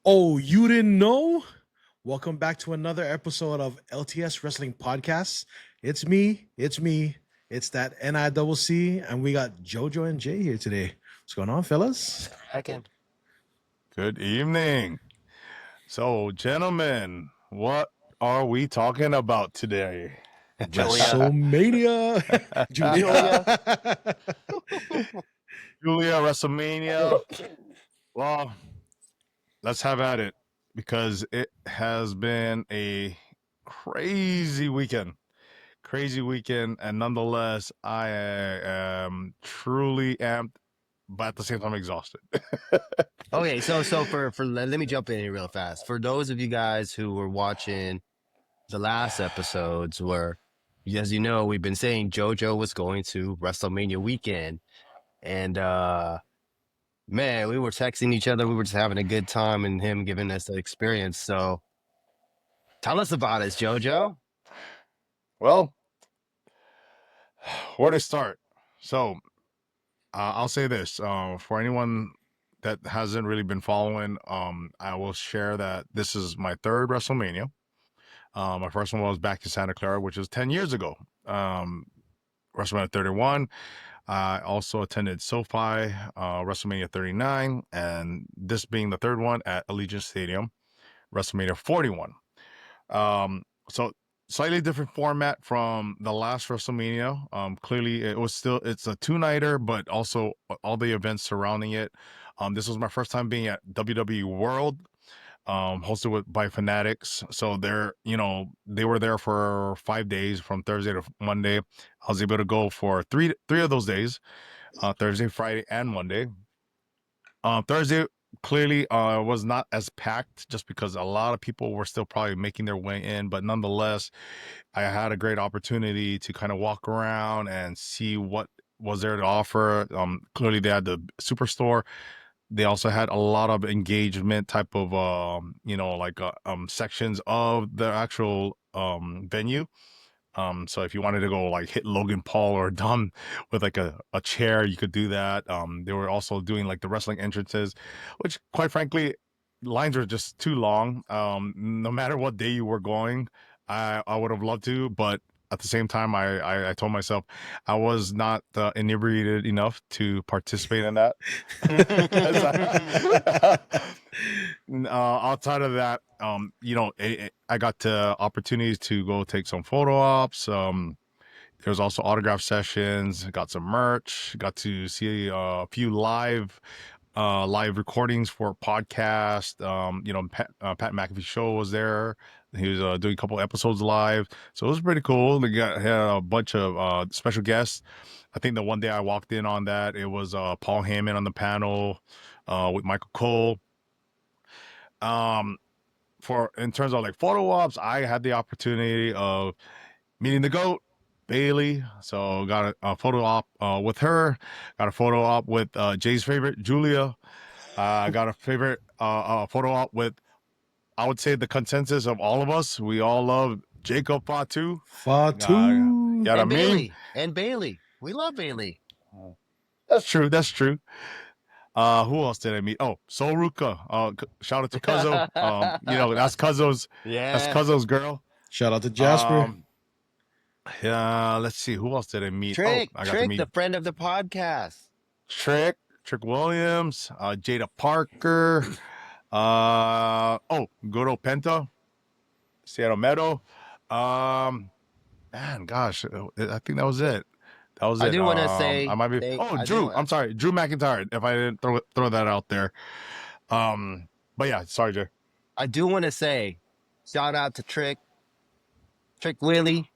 Oh, you didn't know? Welcome back to another episode of LTS Wrestling Podcast. It's me. It's that NICC, and we got Jojo and Jay here today. What's going on, fellas? Second. Good evening. So, gentlemen, what are we talking about today? WrestleMania. Julia, WrestleMania. Well, let's have at it because it has been a crazy weekend. And nonetheless, I am truly amped, but at the same time exhausted. Okay, so let me jump in here real fast. For those of you guys who were watching the last episodes where, as you know, we've been saying Jojo was going to WrestleMania weekend. And man, we were texting each other. We were just having a good time and him giving us the experience. So tell us about it, Jojo. Well, where to start? So I'll say this for anyone that hasn't really been following, I will share that this is my third WrestleMania. My first one was back in Santa Clara, which was 10 years ago. WrestleMania 31. I also attended SoFi, WrestleMania 39, and this being the third one at Allegiant Stadium, WrestleMania 41. So slightly different format from the last WrestleMania. Clearly, it's a two-nighter, but also all the events surrounding it. This was my first time being at WWE World, hosted by Fanatics. So they were there for 5 days from Thursday to Monday. I was able to go for three of those days, Thursday, Friday, and Monday. Thursday clearly was not as packed just because a lot of people were still probably making their way in, but nonetheless, I had a great opportunity to kind of walk around and see what was there to offer. Clearly they had the Superstore. They also had a lot of engagement type of sections of the actual venue. So if you wanted to go like hit Logan Paul or Dom with like a chair, you could do that. They were also doing like the wrestling entrances, which quite frankly, lines were just too long. No matter what day you were going, I would have loved to, but at the same time, I told myself I was not inebriated enough to participate in that. Outside of that, I got opportunities to go take some photo ops. There was also autograph sessions. Got some merch. Got to see a few live recordings for podcast. Pat McAfee show was there. He was doing a couple episodes live, so it was pretty cool. They had a bunch of special guests. I think the one day I walked in on that, it was Paul Heyman on the panel with Michael Cole. In terms of like photo ops, I had the opportunity of meeting the GOAT, Bailey. So got a photo op with her. Got a photo op with Jay's favorite, Julia. Got a favorite photo op with, I would say, the consensus of all of us. We all love Jacob Fatu. And Bailey. And Bailey. We love Bailey. That's true. Who else did I meet? Oh, Soruka. Shout out to Cuzzo. That's Cuzzo's. Yeah. That's Cuzzo's girl. Shout out to Jasper. Yeah, let's see. Who ance did I meet? Trick, I got to meet the friend of the podcast. Trick Williams, Jada Parker, good old Penta, Seattle Meadow. Man, gosh, I think that was it. I do want to say, I might be. Drew. I'm sorry, Drew McIntyre. If I didn't throw that out there. But yeah, sorry, Jay. I do want to say, shout out to Trick Willie,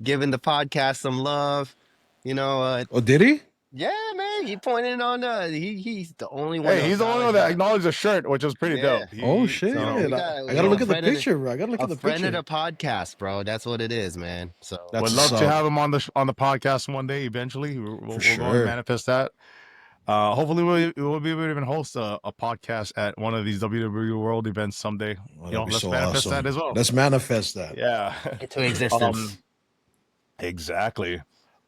giving the podcast some love. Did he? Yeah, man. He pointed on he's the only one. Hey, he's the only one that acknowledged the shirt, which was pretty dope. Shit! I gotta look at the picture, bro. I gotta look at the picture. Friend of the podcast, bro. That's what it is, man. So would love to have him on the podcast one day. Eventually, we'll manifest that. Hopefully, we'll be able to even host a podcast at one of these WWE World events someday. Let's manifest that as well. Let's manifest that. Yeah, into existence. Exactly.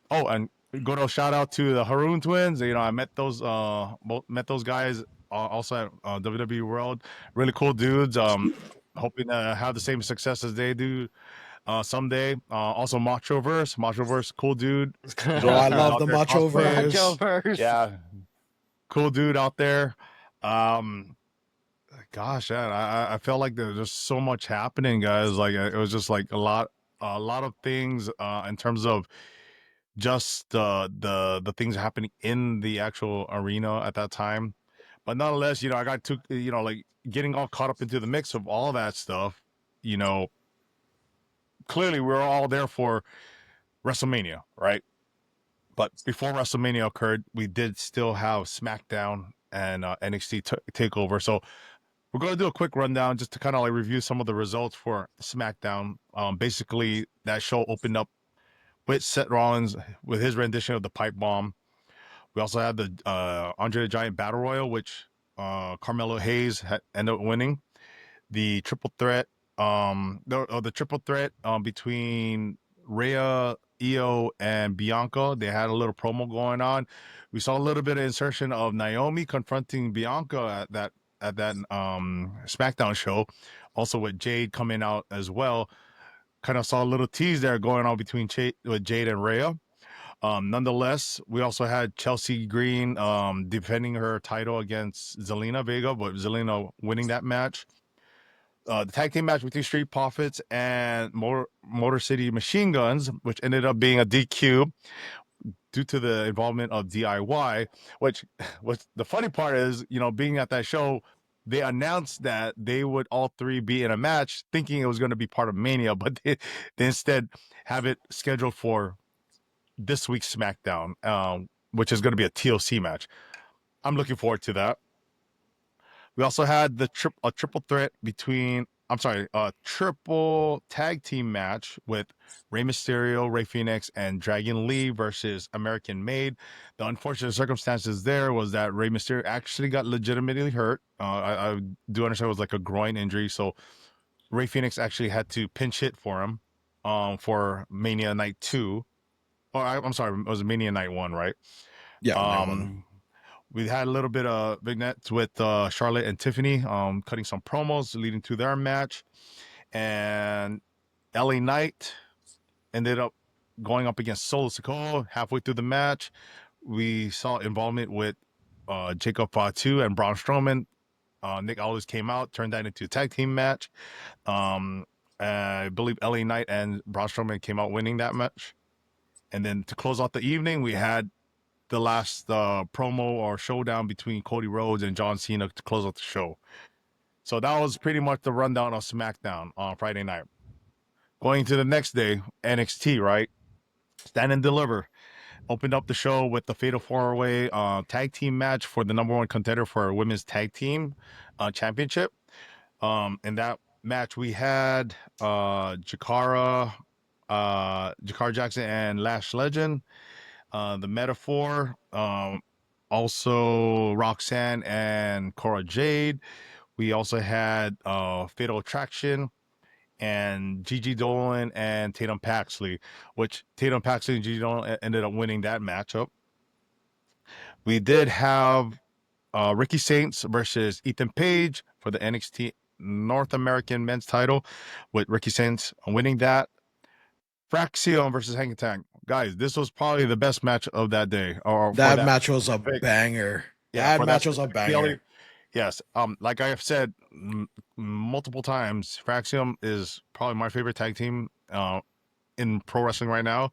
Oh, and good old shout out to the Haroon twins. I met those guys also at WWE World. Really cool dudes. Hoping to have the same success as they do someday. Also Machoverse, cool dude. Bro, I Dudes love out the there Macho cosplaying. Joe verse. first. Yeah, cool dude out there. Um, Gosh, man, I felt like there was just so much happening, guys. Like it was just like a lot of things in terms of just the things happening in the actual arena at that time. But nonetheless, I got to like getting all caught up into the mix of all that stuff. You know, clearly we're all there for WrestleMania, right? But before WrestleMania occurred, we did still have SmackDown and NXT Takeover. So we're going to do a quick rundown just to kind of like review some of the results for SmackDown. Basically, that show opened up with Seth Rollins with his rendition of the pipe bomb. We also had the Andre the Giant Battle Royal, which Carmelo Hayes ended up winning. The triple threat, the triple threat between Rhea, Io, and Bianca. They had a little promo going on. We saw a little bit of insertion of Naomi confronting Bianca at that SmackDown show. Also with Jade coming out as well. Kind of saw a little tease there going on between with Jade and Rhea. Nonetheless, we also had Chelsea Green defending her title against Zelina Vega, but Zelina winning that match. The tag team match between Street Profits and Motor City Machine Guns, which ended up being a DQ due to the involvement of DIY. Which the funny part is, being at that show, they announced that they would all three be in a match, thinking it was going to be part of Mania, but they instead have it scheduled for this week's SmackDown, which is going to be a TLC match. I'm looking forward to that. We also had a triple threat a triple tag team match with Rey Mysterio, Rey Fenix, and Dragon Lee versus American Made. The unfortunate circumstances there was that Rey Mysterio actually got legitimately hurt. I do understand it was like a groin injury, so Rey Fenix actually had to pinch hit for him for Mania Night 2. I'm sorry, it was Mania Night 1, right? Yeah, that one. We had a little bit of vignettes with Charlotte and Tiffany cutting some promos leading to their match. And LA Knight ended up going up against Solo Sikoa halfway through the match. We saw involvement with Jacob Fatu and Braun Strowman. Nick Aldis came out, turned that into a tag team match. I believe LA Knight and Braun Strowman came out winning that match. And then to close out the evening, we had the last promo or showdown between Cody Rhodes and John Cena to close out the show. So that was pretty much the rundown of SmackDown on Friday night. Going to the next day, NXT, right? Stand and Deliver opened up the show with the Fatal 4-Way tag team match for the number one contender for a women's tag team championship. In that match, we had Jakara Jackson and Lash Legend. The Metaphor, also Roxanne and Cora Jade. We also had Fatal Attraction and Gigi Dolan and Tatum Paxley, which Tatum Paxley and Gigi Dolan ended up winning that matchup. We did have Ricky Saints versus Ethan Page for the NXT North American men's title, with Ricky Saints winning that. Fraxion versus Hanging Tank. Guys, this was probably the best match of that day. Or That match was a banger. Yeah, that match was a banger. Yes. Like I have said multiple times, Fraxium is probably my favorite tag team in pro wrestling right now.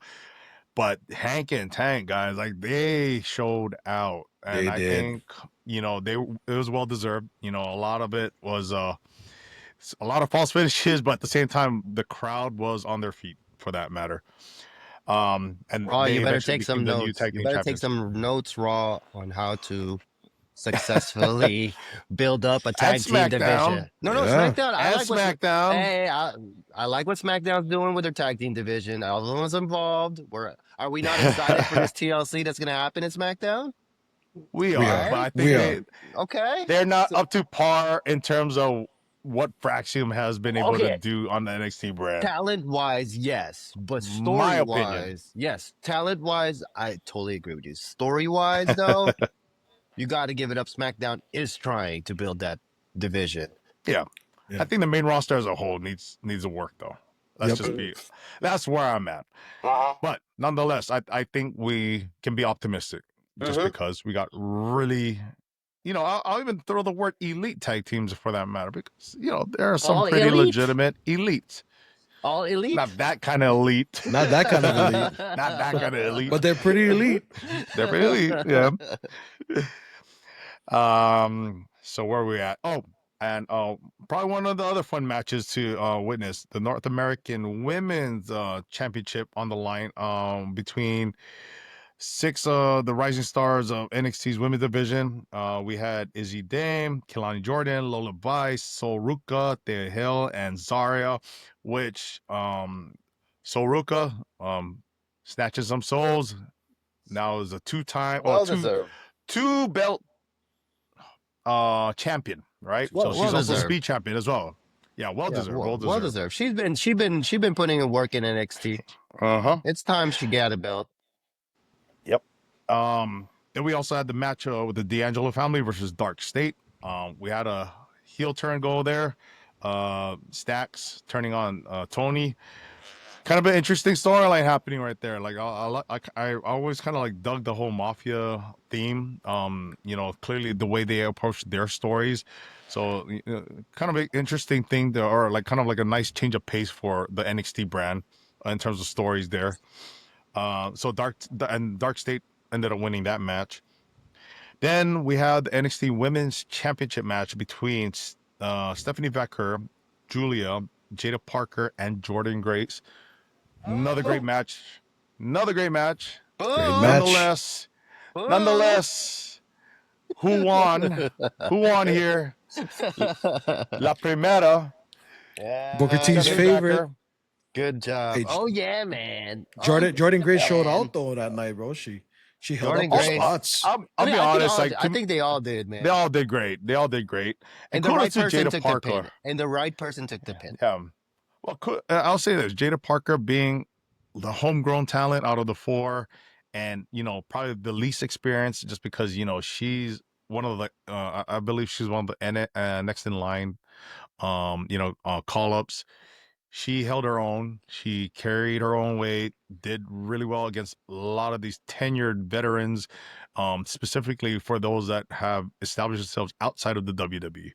But Hank and Tank, guys, like they showed out. And I think, it was well deserved. A lot of it was a lot of false finishes, but at the same time, the crowd was on their feet for that matter. And you better take some notes. You better take some notes, Raw, on how to successfully build up a tag team division. No, SmackDown. I like SmackDown. I like what SmackDown's doing with their tag team division. All the ones involved. Are we not excited for this TLC that's going to happen in SmackDown? We are, but I think they're not up to par in terms of what Fraxium has been able to do on the NXT brand. Talent-wise, yes. But story-wise, yes. Talent-wise, I totally agree with you. Story-wise, though, you got to give it up. SmackDown is trying to build that division. Yeah. Yeah. I think the main roster as a whole needs to work though. That's where I'm at. But nonetheless, I think we can be optimistic just because we got really, I'll even throw the word elite tag teams for that matter, because there are some All pretty elite? legitimate elites. All elite? Not that kind of elite. Not that kind of elite. Not that kind of elite. But they're pretty elite. They're pretty elite, yeah. So where are we at? Oh, and probably one of the other fun matches to witness, the North American Women's Championship on the line between six the rising stars of NXT's women's division. We had Izzy Dame, Kelani Jordan, Lola Vice, Sol Ruka, Thea Hill, and Zarya, which Sol Ruka snatches some souls. Now is a two-time two belt champion, right? Well, so she's also deserved. speed champion as well. Yeah, well deserved. Well deserved. She's been putting in work in NXT. It's time she got a belt. Yep. Then we also had the match with the D'Angelo family versus Dark State. We had a heel turn go there. Stacks turning on Tony. Kind of an interesting storyline happening right there. Like I always kind of like dug the whole mafia theme. Clearly the way they approached their stories. So kind of an interesting thing there, or like kind of like a nice change of pace for the NXT brand in terms of stories there. So Dark State ended up winning that match. Then we had the NXT Women's Championship match between Stephanie Becker, Julia, Jada Parker, and Jordan Grace. Another great match. Great match. Nonetheless, who won? Who won here? La Primera. Booker T's Stephanie favorite. Becker. Good job. Hey, Oh yeah, man. Jordan Grace showed out though that night, bro. She held Jordan up the Grace. spots. I'll be honest. I think they all did, man. They all did great. And the right person took the pin. And the right person took the pin. Yeah. Well, I'll say this: Jada Parker being the homegrown talent out of the four, and probably the least experienced, just because she's one of the I believe she's one of the next in line, call ups. She held her own. She carried her own weight. Did really well against a lot of these tenured veterans, specifically for those that have established themselves outside of the WWE.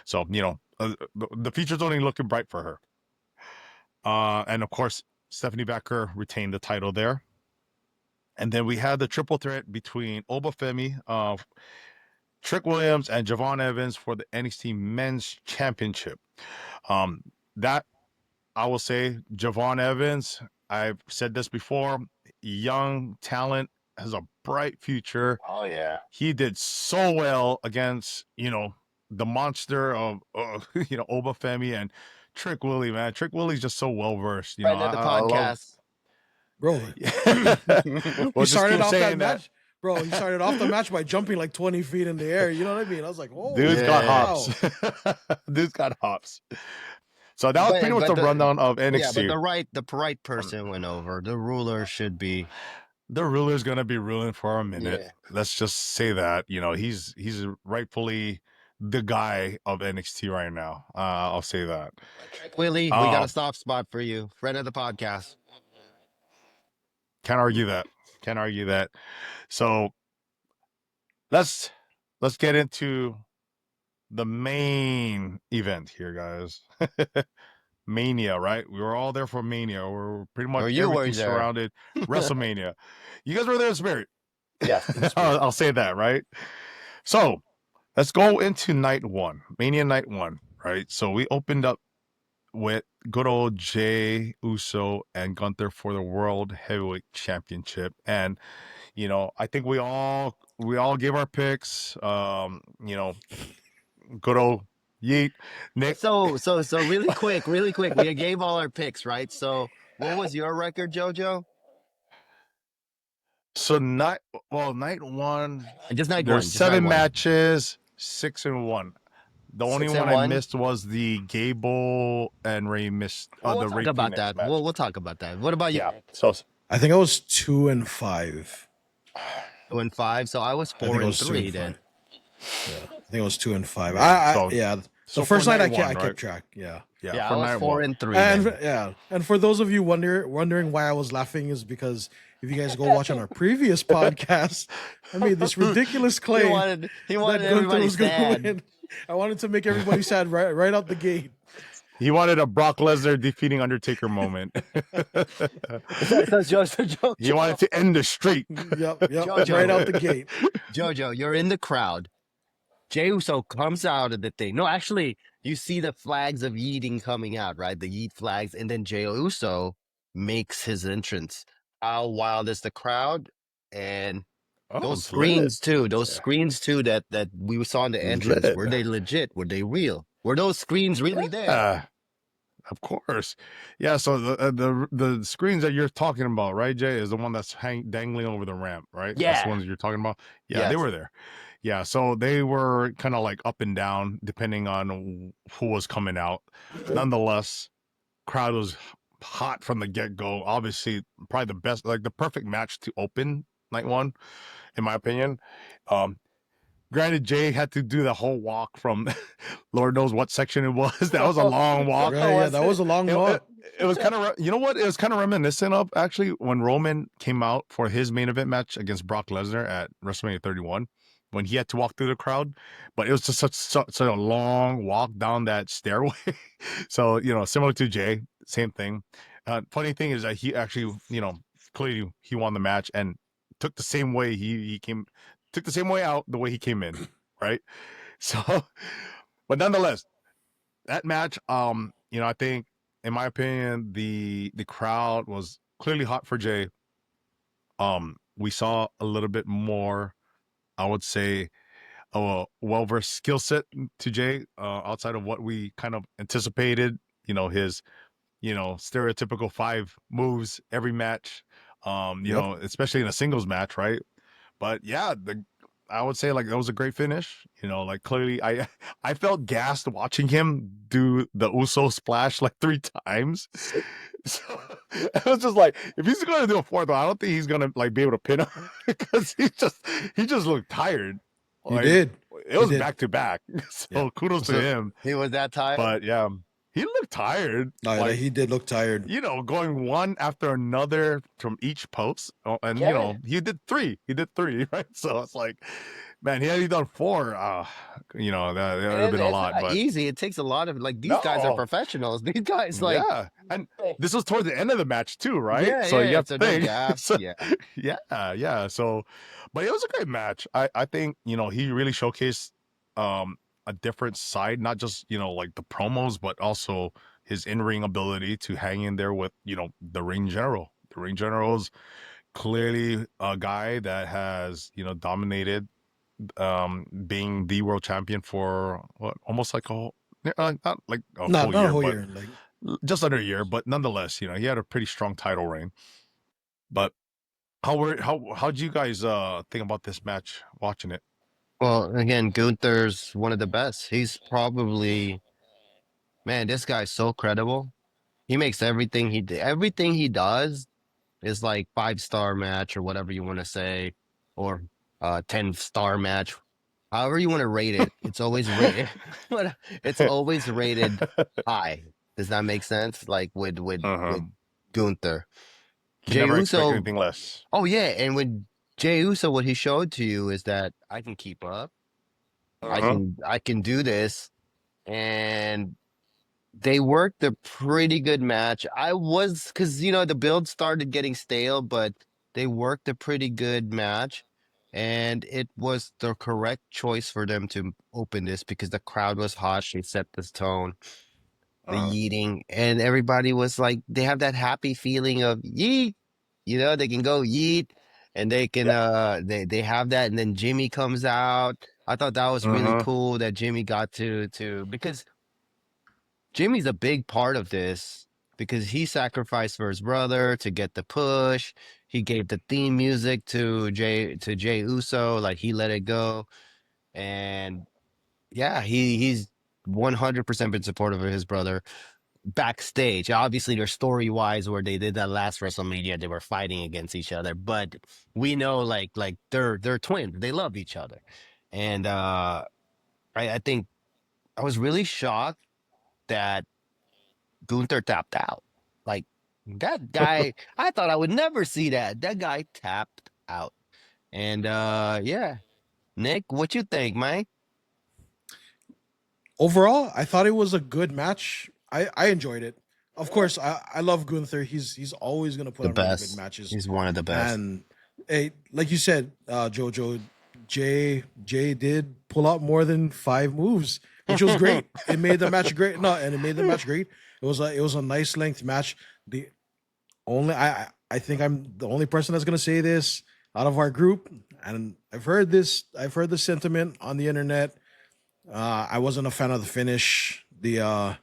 So the future's only looking bright for her. And of course, Stephanie Becker retained the title there. And then we had the triple threat between Obafemi, Trick Williams, and Javon Evans for the NXT Men's Championship. That, I will say, Javon Evans, I've said this before, young talent, has a bright future. Oh yeah. He did so well against, the monster of, Obafemi and Trick Willie, man. Trick Willie's just so well versed. Friend of the podcast. Bro, Well, he started off that saying match. Bro, he started off the match by jumping like 20 feet in the air. You know what I mean? I was like, oh, Dude's got wow. hops. Dude's got hops. So that was pretty much the rundown of NXT. Yeah, but the right person went over. The ruler should be. The ruler's gonna be ruling for a minute. Yeah. Let's just say that. He's rightfully the guy of NXT right now. I'll say that. Willie, we got a soft spot for you. Friend of the podcast. Can't argue that. So let's get into the main event here, guys. Mania, right? We were all there for Mania. We're pretty much everything surrounded WrestleMania. You guys were there in spirit. Yeah. I'll say that, right? So let's go into night one, Mania Night One, right? So we opened up with good old Jey Uso and Gunther for the World Heavyweight Championship. And, I think we all gave our picks. Good old Yeet. Nick. So really quick, we gave all our picks, right? So what was your record, Jojo? So night one. Just night There's one. 7 matches, 6-1. The only one I 6-1? missed was the Gable and Ray missed. We'll the talk Ray about Phoenix that. match. We'll talk about that. What about you? Yeah. So I think I was 2-5. 2-5. So I was 4-3 then. Yeah, I think it was 2 and 5. So- Yeah, So the first for night I night kept, one, I kept right? track. Yeah. Yeah, for I was night 4 one. and 3 And then. yeah, and for those of you wondering why I was laughing is because if you guys go watch on our previous podcast, I made this ridiculous claim He wanted that Gunther everybody was going to sad. win. I wanted to make everybody sad right out the gate. He wanted a Brock Lesnar defeating Undertaker moment. So Jojo, He wanted to end the streak. Yep, Jojo. right out the gate. Jojo, you're in the crowd. Jey Uso comes out of the thing. No, actually, you see the flags of yeeting coming out, right? The yeet flags, and then Jey Uso makes his entrance. How wild is the crowd? And Oh, those it's lit. screens too. Those screens too that we saw in the It's entrance. lit. Were they legit? Were they real? Were those screens really there? Of course. Yeah, so the screens that you're talking about, right, Jay, is the one that's dangling over the ramp, right? That's Yeah. the ones you're talking about. Yeah, Yes. they were there. Yeah, so they were kind of like up and down depending on who was coming out. Nonetheless, crowd was hot from the get-go. Obviously, probably the best, like the perfect match to open night one, in my opinion. Granted, Jay had to do the whole walk from Lord knows what section it was. That was a long walk. Right, yeah, that was a long walk. It was kind of, you know what? It was kind of reminiscent of actually when Roman came out for his main event match against Brock Lesnar at WrestleMania 31, when he had to walk through the crowd. But it was just such a long walk down that stairway. So, you know, similar to Jay, same thing. Funny thing is that he actually, you know, clearly he won the match and took the same way he came. Took the same way out the way he came in, right? So, but nonetheless, that match, you know, I think, in my opinion, the crowd was clearly hot for Jay. We saw a little bit more, I would say, a well-versed skill set to Jay, outside of what we kind of anticipated. You know, his, you know, stereotypical 5 moves every match. You know, especially in a singles match, right? But yeah, I would say like that was a great finish. You know, like clearly I felt gassed watching him do the Uso splash like 3 times. So I was just like, if he's gonna do a 4th one, I don't think he's gonna like be able to pin him because he just looked tired. He Like, did. It was did. back to back. So Yeah. kudos to him. He was that tired. But yeah, he looked tired. No, Like, he did look tired. you know, going one after another from each post. And, you know, he did 3. He did 3, right? So it's like, man, he had done 4. You know, that would have been a It's lot. not But easy. It takes a lot of like these guys are No. professionals. These guys like yeah. And this was towards the end of the match too, right? Yeah, so yeah, you have so to no think. gaps, So- yeah. yeah. So, but it was a great match. I think, you know, he really showcased a different side, not just, you know, like the promos, but also his in-ring ability to hang in there with, you know, the ring general. The ring general is clearly a guy that has, you know, dominated, being the world champion for what, almost like a whole, not like a Not full a year, whole but year. Like, just under a year. But nonetheless, you know, he had a pretty strong title reign. But how'd you guys think about this match watching it? Well, again, Gunther's one of the best. He's probably, man, this guy's so credible. He makes everything everything he does is like 5-star match or whatever you want to say, or 10-star match, however you want to rate it. It's always rated. It's always rated high. Does that make sense? Like with Gunther. Can Jey never expect Uso. anything less. Oh yeah, and with Jey Uso, what he showed to you is that I can keep up. I can do this, and they worked a pretty good match. Because you know the build started getting stale, but they worked a pretty good match, and it was the correct choice for them to open this because the crowd was hot. They set this tone, the yeeting, and everybody was like, they have that happy feeling of yeet. You know, they can go yeet, and they can they have that, and then Jimmy comes out. I thought that was really cool that Jimmy got to because Jimmy's a big part of this because he sacrificed for his brother to get the push. He gave the theme music to Jey Uso, like he let it go. And yeah, he's 100% been supportive of his brother backstage. Obviously, there's story-wise where they did that last WrestleMania, they were fighting against each other, but we know like they're twins. They love each other. And I think I was really shocked that Gunther tapped out. Like that guy, I thought I would never see that. That guy tapped out. And yeah. Nick, what you think, man? Overall, I thought it was a good match. I enjoyed it. Of course, I love Gunther. He's always gonna put The on really good best. matches. He's one of the best. And like you said, Jojo, Jay did pull out more than 5 moves, which was great. It made the match great. No, and it made the match great. It was a nice length match. The only I think I'm the only person that's gonna say this out of our group, and I've heard this. I've heard the sentiment on the internet. I wasn't a fan of the finish. The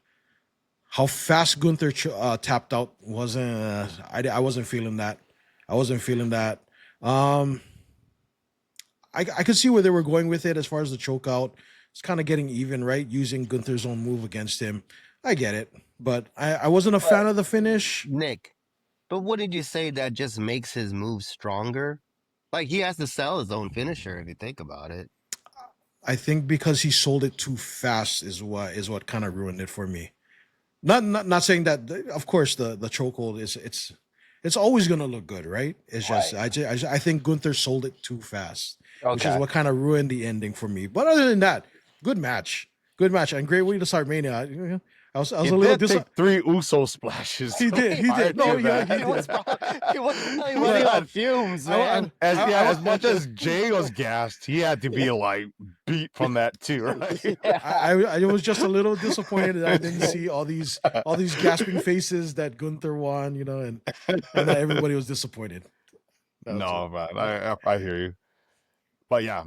how fast Gunther tapped out wasn't. I wasn't feeling that. I wasn't feeling that. Um, I could see where they were going with it as far as the choke out. It's kind of getting even, right? Using Gunther's own move against him. I get it, but I wasn't a fan of the finish. Nick, but what did you say that just makes his move stronger? Like he has to sell his own finisher if you think about it. I think because he sold it too fast is what kind of ruined it for me. Not saying that. Of course, the chokehold is it's always gonna look good, right? It's just I think Gunther sold it too fast, which is Okay. what kind of ruined the ending for me. But other than that, good match, and great way to start Mania. I was He a little did take disappointed. 3 Uso splashes. He did. He prior did. No, to yeah, that. he He was did. he was running on fumes, man. As much as Jay was gassed, he had to be like beat from that too, right? I was just a little disappointed that I didn't see all these gasping faces that Gunther won, and that everybody was disappointed. That was No, man, I hear you. But yeah,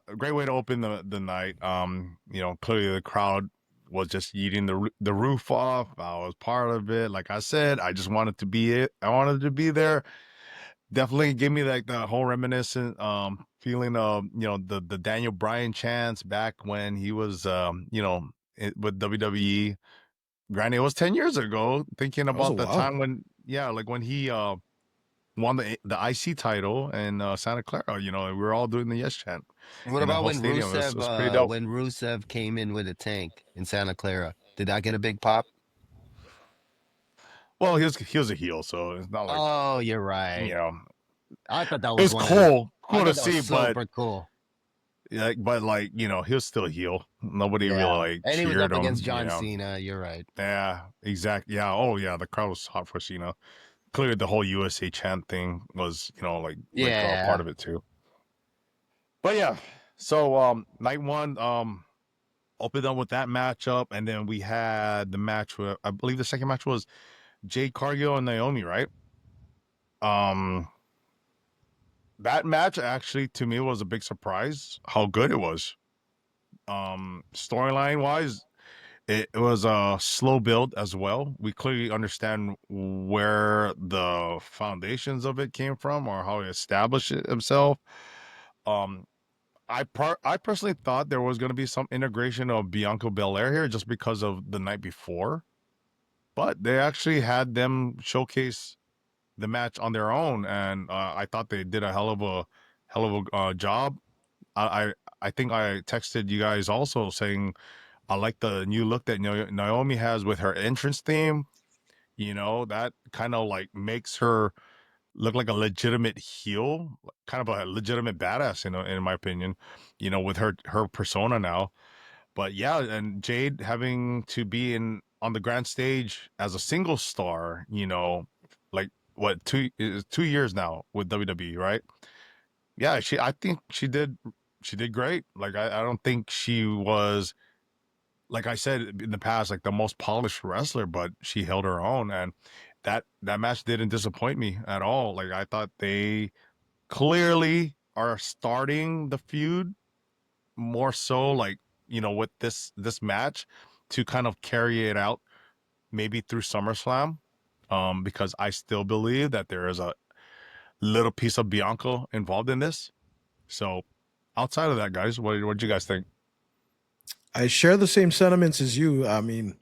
a great way to open the night. Clearly the crowd was just eating the roof off. I was part of it. Like I said, I just wanted to be it. I wanted to be there. Definitely give me like the whole reminiscent feeling of the Daniel Bryan chants back when he was with WWE. Granted, it was 10 years ago. Thinking That was a about the while. time like when he won the IC title in Santa Clara. We were all doing the yes chant What in that about whole when stadium. It was pretty dope. Rusev came in with a tank in Santa Clara? Did that get a big pop? Well, he was a heel, so it's not like Oh, you're you right. know. I thought that was It's one of the. I cool to thought that was see, but super cool. he was still a heel. Nobody really Yeah, like and he was cheered up against him. John Cena. You're right. Yeah, exactly. Yeah. Oh, yeah. The crowd was hot for Cena. Clearly, the whole USA chant thing was, like a part Yeah. of it too. But yeah, so night one opened up with that matchup, and then we had the match with, I believe the second match was Jade, Cargill, and Naomi, right? Um, that match actually to me was a big surprise how good it was. Storyline wise, it was a slow build as well. We clearly understand where the foundations of it came from or how he established it himself. Um, I personally thought there was going to be some integration of Bianca Belair here just because of the night before, but they actually had them showcase the match on their own, and I thought they did a hell of a job. I, I I think I texted you guys also saying I like the new look that Naomi has with her entrance theme. That kind of like makes her look like a legitimate heel, kind of a legitimate badass, in my opinion, with her persona now. But yeah, and Jade having to be on the grand stage as a single star, like what 2 years now with WWE, right? Yeah, I think she did great. Like I don't think she was, like I said in the past, like the most polished wrestler, but she held her own, and that match didn't disappoint me at all. Like I thought they clearly are starting the feud more so, like with this match to kind of carry it out maybe through SummerSlam, because I still believe that there is a little piece of Bianca involved in this. So outside of that, guys, what do you guys think? I share the same sentiments as you. I mean,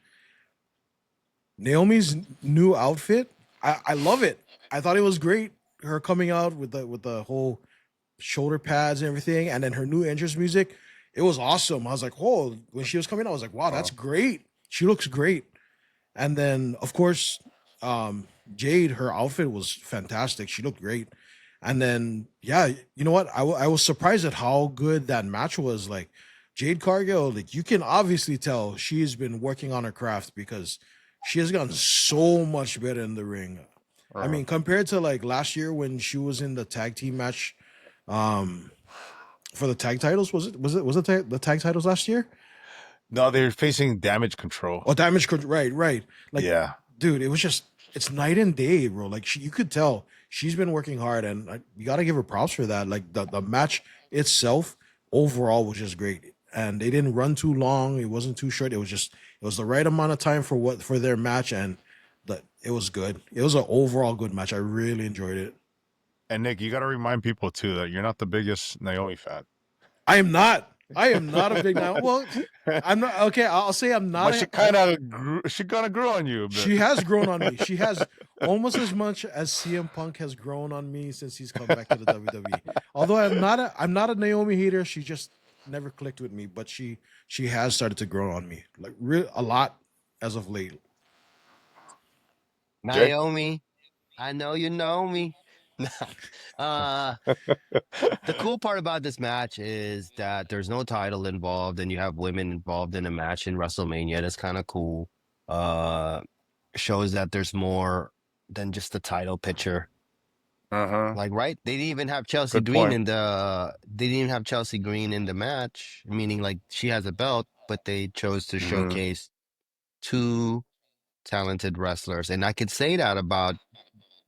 Naomi's new outfit, I love it. I thought it was great. Her coming out with the whole shoulder pads and everything, and then her new entrance music. it was awesome. I was like, oh, when she was coming out, I was like, wow, that's great. She looks great. And then, of course, Jade, her outfit was fantastic. She looked great. And then, yeah, you know what? I was surprised at how good that match was. Like, Jade Cargill, like, you can obviously tell she's been working on her craft because she has gotten so much better in the ring. I mean, compared to like last year when she was in the tag team match, um, for the tag titles, the tag titles last year? No, they're facing Damage Control. Oh, Damage Control, right. Like, Yeah. dude, it was just it's night and day, bro. Like you could tell she's been working hard, and you got to give her props for that. Like the match itself overall was just great, and they didn't run too long. It wasn't too short. It was the right amount of time for their match, and it was good. It was an overall good match. I really enjoyed it. And Nick, you got to remind people too that you're not the biggest Naomi fan. I am not. I am not a big now. Well, I'm not okay. I'll say I'm not. But she kind of grew on you a bit. She has grown on me. She has almost as much as CM Punk has grown on me since he's come back to the WWE. Although I'm not a Naomi hater. She just never clicked with me, but she has started to grow on me like a lot as of late. Naomi, I know you know me. The cool part about this match is that there's no title involved and you have women involved in a match in WrestleMania. That's kind of cool. Shows that there's more than just the title picture. Like, right? They didn't even have Chelsea Green in the match, meaning like she has a belt, but they chose to showcase two talented wrestlers. And I could say that about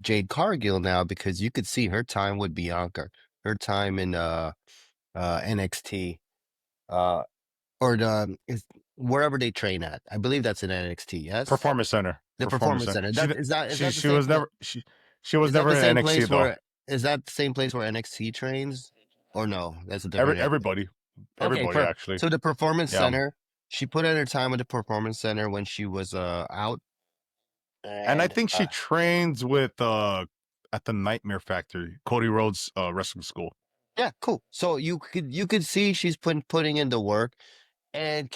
Jade Cargill now because you could see her time with Bianca, her time in NXT, or wherever they train at. I believe that's in NXT. Yes, Performance Center. The Performance Center. She was never in NXT though. Is that the same place where NXT trains, or no? That's a different. Everybody actually. So the Performance Center. She put in her time with the Performance Center when she was out. And I think she trains with at the Nightmare Factory, Cody Rhodes wrestling school. Yeah, cool. So you could see she's putting in the work, and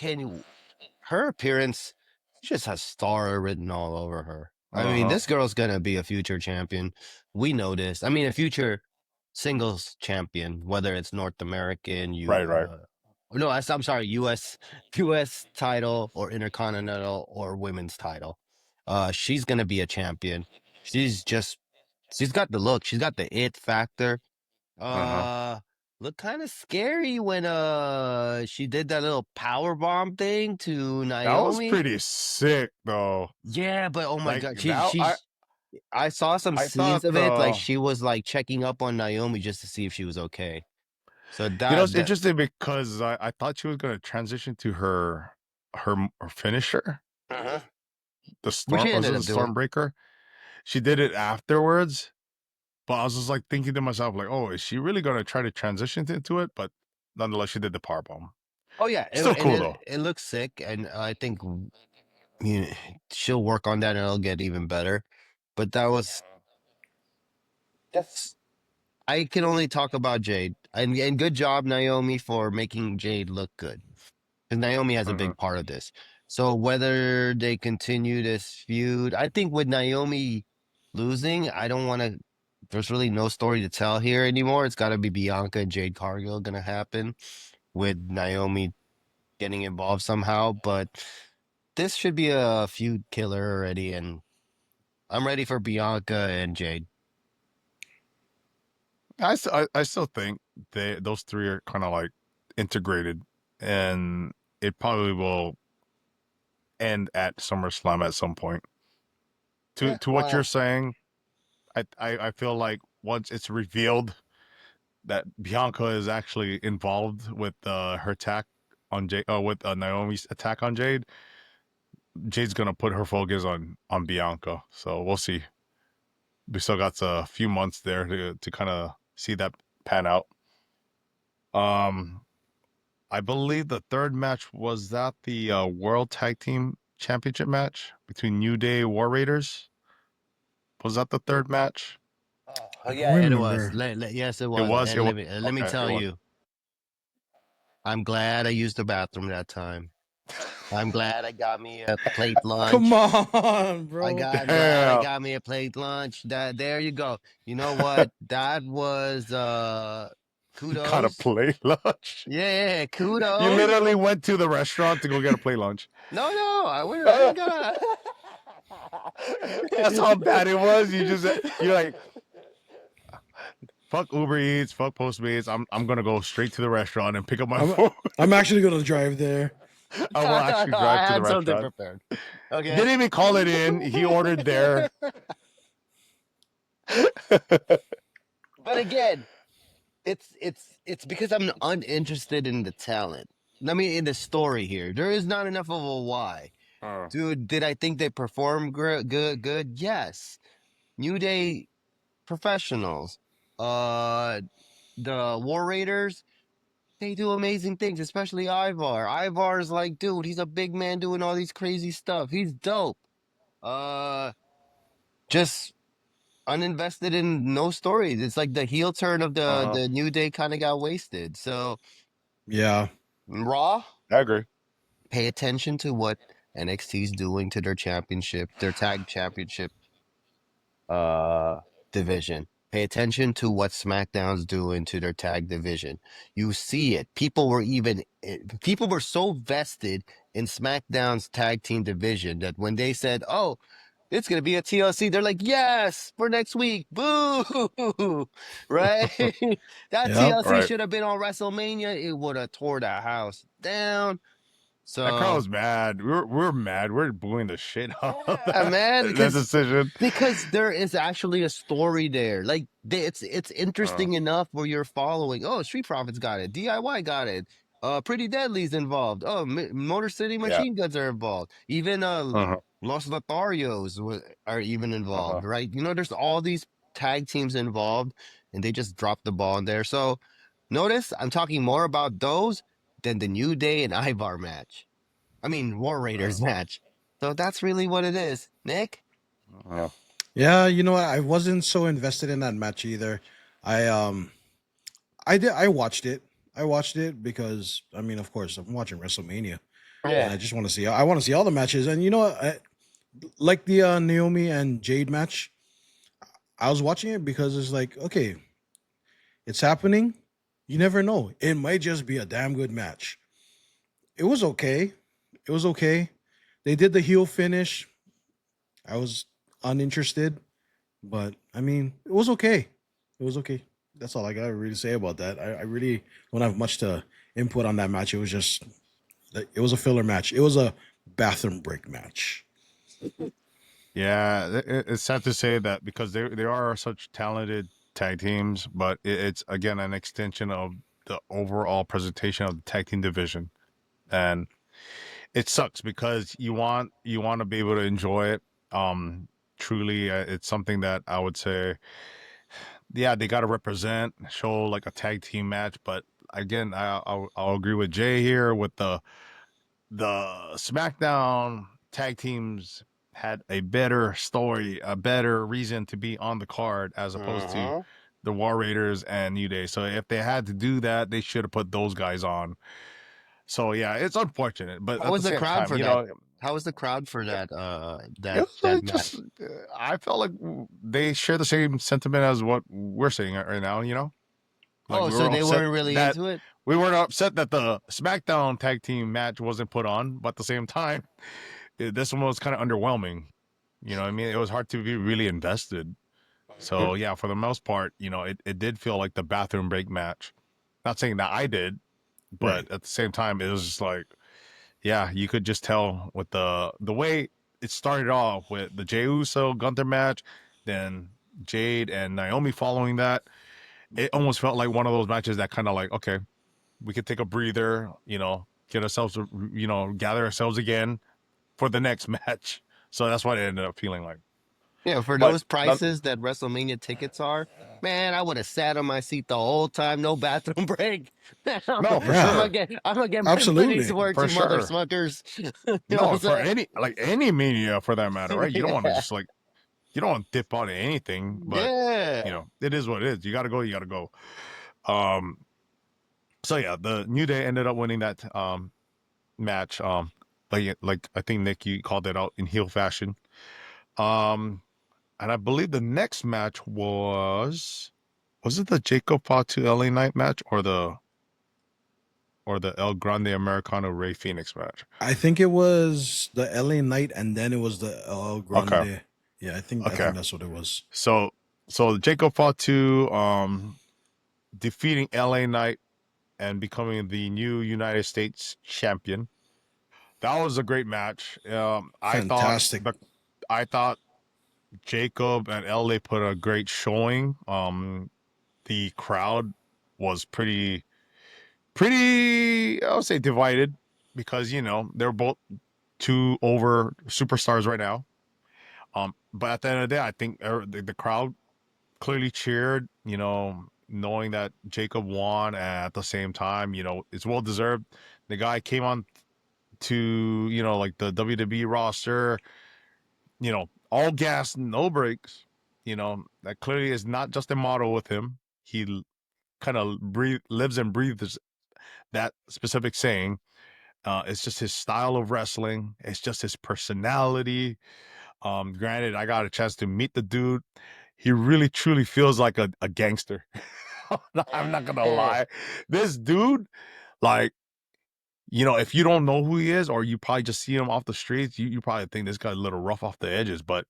her appearance just has star written all over her. I mean, this girl's gonna be a future champion. We know this. I mean, a future singles champion, whether it's North American, right. No, I'm sorry, US title or Intercontinental or women's title. She's gonna be a champion. She's got the look. She's got the it factor. Looked kind of scary when she did that little power bomb thing to Naomi. That was pretty sick though. Yeah, but oh my god, I saw some scenes of it. Like she was like checking up on Naomi just to see if she was okay. So that it's interesting because I thought she was gonna transition to her finisher. The Stormbreaker. She did it afterwards. But I was just like thinking to myself, like, oh, is she really gonna try to transition into it? But nonetheless, she did the powerbomb. Oh yeah, still cool though. It looks sick, and I think she'll work on that, and it'll get even better. But that's I can only talk about Jade, and good job Naomi for making Jade look good, because Naomi has a big part of this. So whether they continue this feud, I think with Naomi losing, I don't want to. There's really no story to tell here anymore. It's got to be Bianca and Jade Cargill going to happen with Naomi getting involved somehow. But this should be a feud killer already, and I'm ready for Bianca and Jade. I still think those three are kind of like integrated, and it probably will end at SummerSlam at some point. To what you're saying, I feel like once it's revealed that Bianca is actually involved with her attack on Jade, with Naomi's attack on Jade, Jade's gonna put her focus on Bianca. So we'll see. We still got a few months there to kind of see that pan out. I believe the third match was that the World Tag Team Championship match between New Day War Raiders. Was that the third match? Oh yeah, it was. Yes, it was. Let me tell you. I'm glad I used the bathroom that time. I'm glad I got me a plate lunch. Come on, bro. I'm glad I got me a plate lunch. There you go. You know what? That was kudos. Got a plate lunch. Yeah, kudos. You literally went to the restaurant to go get a plate lunch. No, I didn't gotta. That's how bad it was. You're like, fuck Uber Eats, fuck Postmates. I'm gonna go straight to the restaurant and pick up my food. I'm actually gonna drive there. I will actually drive to the something restaurant. prepared. Okay. Didn't even call it in. He ordered there. But again, it's because I'm uninterested in the talent. I mean, in the story here, there is not enough of a why. Dude, did I think they performed good? Yes. New Day professionals. The War Raiders, they do amazing things, especially Ivar. Ivar's like, dude, he's a big man doing all these crazy stuff. He's dope. Just uninvested in no stories. It's like the heel turn of the New Day kind of got wasted. So Yeah. Raw, I agree. pay attention to what NXT's doing to their championship, their tag championship division. Pay attention to what SmackDown's doing to their tag division. You see it. People were so vested in SmackDown's tag team division that when they said, "Oh, it's gonna be a TLC," they're like, "Yes, for next week." Boo! Right? That Yep. TLC Right. should have been on WrestleMania. It would have tore that house down. So That crowd was mad. We're mad. We're booing the shit out of yeah, man, that because decision. there is actually a story there. Like it's interesting enough where you're following. Oh, Street Profits got it. DIY got it. Pretty Deadly's involved. Oh, Motor City Machine Guns are involved. Even Los Lotharios are even involved, right? You know, there's all these tag teams involved, and they just dropped the ball in there. So notice I'm talking more about those than the New Day and Ivar match. I mean, War Raiders match. So that's really what it is. Nick? Yeah, you know what? I wasn't so invested in that match either. I watched it. I watched it because I mean, of course, I'm watching WrestleMania. And I just want to see. I want to see all the matches. And you know what? Like the Naomi and Jade match, I was watching it because it's like, okay, it's happening. You never know. It might just be a damn good match. It was okay. It was okay. They did the heel finish. I was uninterested, but I mean, it was okay. It was okay. That's all I got to really say about that. I really don't have much to input on that match. It was just, it was a filler match. It was a bathroom break match. Yeah, it's sad to say that because they are such talented tag teams, but it's again an extension of the overall presentation of the tag team division, and it sucks because you want to be able to enjoy it. Truly, it's something that I would say, yeah, they got to represent, show like a tag team match, but again, I'll agree with Jay here with the SmackDown tag teams had a better story, a better reason to be on the card as opposed to the War Raiders and New Day. So if they had to do that, they should have put those guys on. So yeah, it's unfortunate, but How was the crowd for that? know, How was the crowd for that? it was like match? I felt like they share the same sentiment as what we're saying right now. You know, like so they weren't really into it. We weren't upset that the SmackDown tag team match wasn't put on, but at the same time, this one was kind of underwhelming. You know what I mean? It was hard to be really invested. So yeah, for the most part, you know, it did feel like the bathroom break match. Not saying that I did, but at the same time, it was just like, yeah, you could just tell with the way it started off with the Jey Uso Gunther match, then Jade and Naomi following that. It almost felt like one of those matches that kind of like, okay, we could take a breather, you know, get ourselves, you know, gather ourselves again for the next match. So that's what it ended up feeling like. Yeah, for those prices that WrestleMania tickets are, man, I would have sat on my seat the whole time, no bathroom break. No, for Yeah. sure. I'm gonna get Absolutely. my money's worth, For you sure. mother suckers. No, for any media for that matter, right? You don't want to just like, you don't want to dip on anything, but yeah, you know, it is what it is. You got to go. You got to go. So yeah, the New Day ended up winning that match. Like I think Nick, you called it out in heel fashion. And I believe the next match was it the Jacob Fatu LA Knight match or the El Grande Americano Ray Phoenix match? I think it was the LA Knight, and then it was the Okay, Grande. Yeah, I okay. think that's what it was. So Jacob Fatu defeating LA Knight and becoming the new United States champion. That was a great match. Fantastic. I thought Jacob and LA put a great showing. The crowd was pretty I would say divided because they're both two over superstars right now. But at the end of the day, I think the crowd clearly cheered, knowing that Jacob won, and at the same time, it's well deserved. The guy came on to, like the WWE roster, all gas, no brakes. That clearly is not just a motto with him. He kind of lives and breathes that specific saying. It's just his style of wrestling. It's just his personality. Granted, I got a chance to meet the dude. He really truly feels like a gangster. I'm not gonna lie. This dude, like, if you don't know who he is, or you probably just see him off the streets, you probably think this guy's a little rough off the edges. But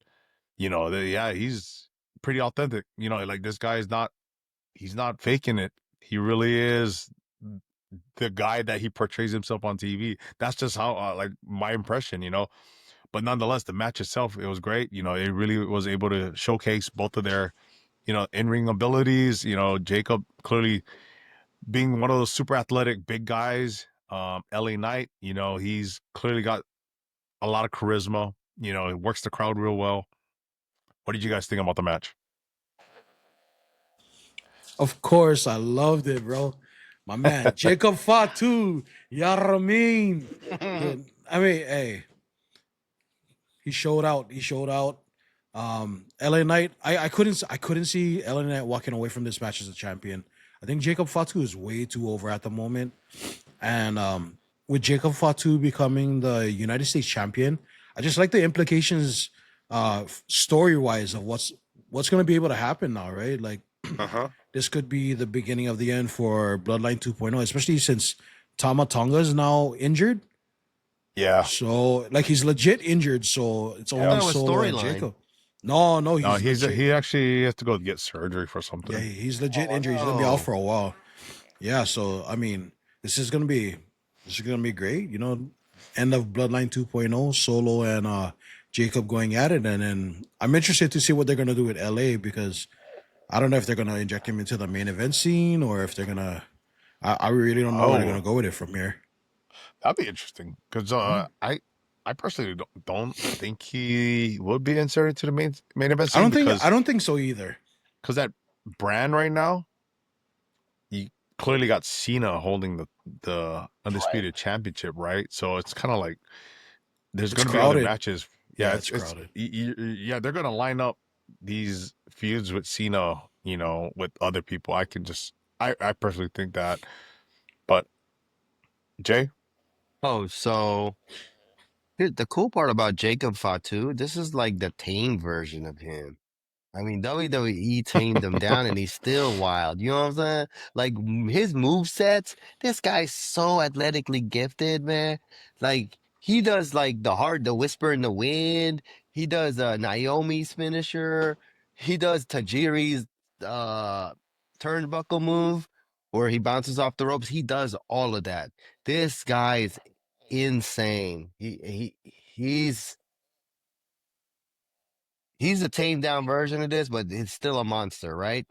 yeah, he's pretty authentic. Like this guy is he's not faking it. He really is the guy that he portrays himself on TV. That's just how like my impression. But nonetheless, the match itself, it was great. It really was able to showcase both of their, in-ring abilities. Jacob clearly being one of those super athletic big guys. LA Knight, he's clearly got a lot of charisma. He works the crowd real well. What did you guys think about the match? Of course, I loved it, bro. My man, Jacob Fatu. Yaramin. I mean, hey, he showed out. He showed out. LA Knight. I couldn't see LA Knight walking away from this match as a champion. I think Jacob Fatu is way too over at the moment. And with Jacob Fatu becoming the United States champion, I just like the implications story wise of what's gonna be able to happen now, right? Like this could be the beginning of the end for Bloodline 2.0, especially since Tama Tonga is now injured. Yeah. So like he's legit injured, so it's only it was Solo and storyline. Jacob. No, No, he's legit. he actually has to go get surgery for something. Yeah, he's legit injured. He's gonna be out for a while. Yeah, so I mean, this is gonna be great. End of Bloodline 2.0, Solo and Jacob going at it, and then I'm interested to see what they're gonna do with LA because I don't know if they're gonna inject him into the main event scene or if they're gonna. I really don't know where they're gonna go with it from here. That'd be interesting because I personally don't think he would be inserted to the main event scene. I don't think so either. Because that brand right now, you clearly got Cena holding the undisputed championship, right? So it's kind of like there's going to be other matches. Yeah, it's crowded. Yeah, they're going to line up these feuds with Cena, with other people. I personally think that. But Jay? Oh, so the cool part about Jacob Fatu, this is like the tame version of him. I mean, WWE tamed him down and he's still wild. You know what I'm saying? Like his move sets, this guy's so athletically gifted, man. Like he does like the whisper in the wind. He does Naomi's finisher. He does Tajiri's uh turnbuckle move where he bounces off the ropes. He does all of that. This guy's insane. He's a tamed down version of this, but it's still a monster, right?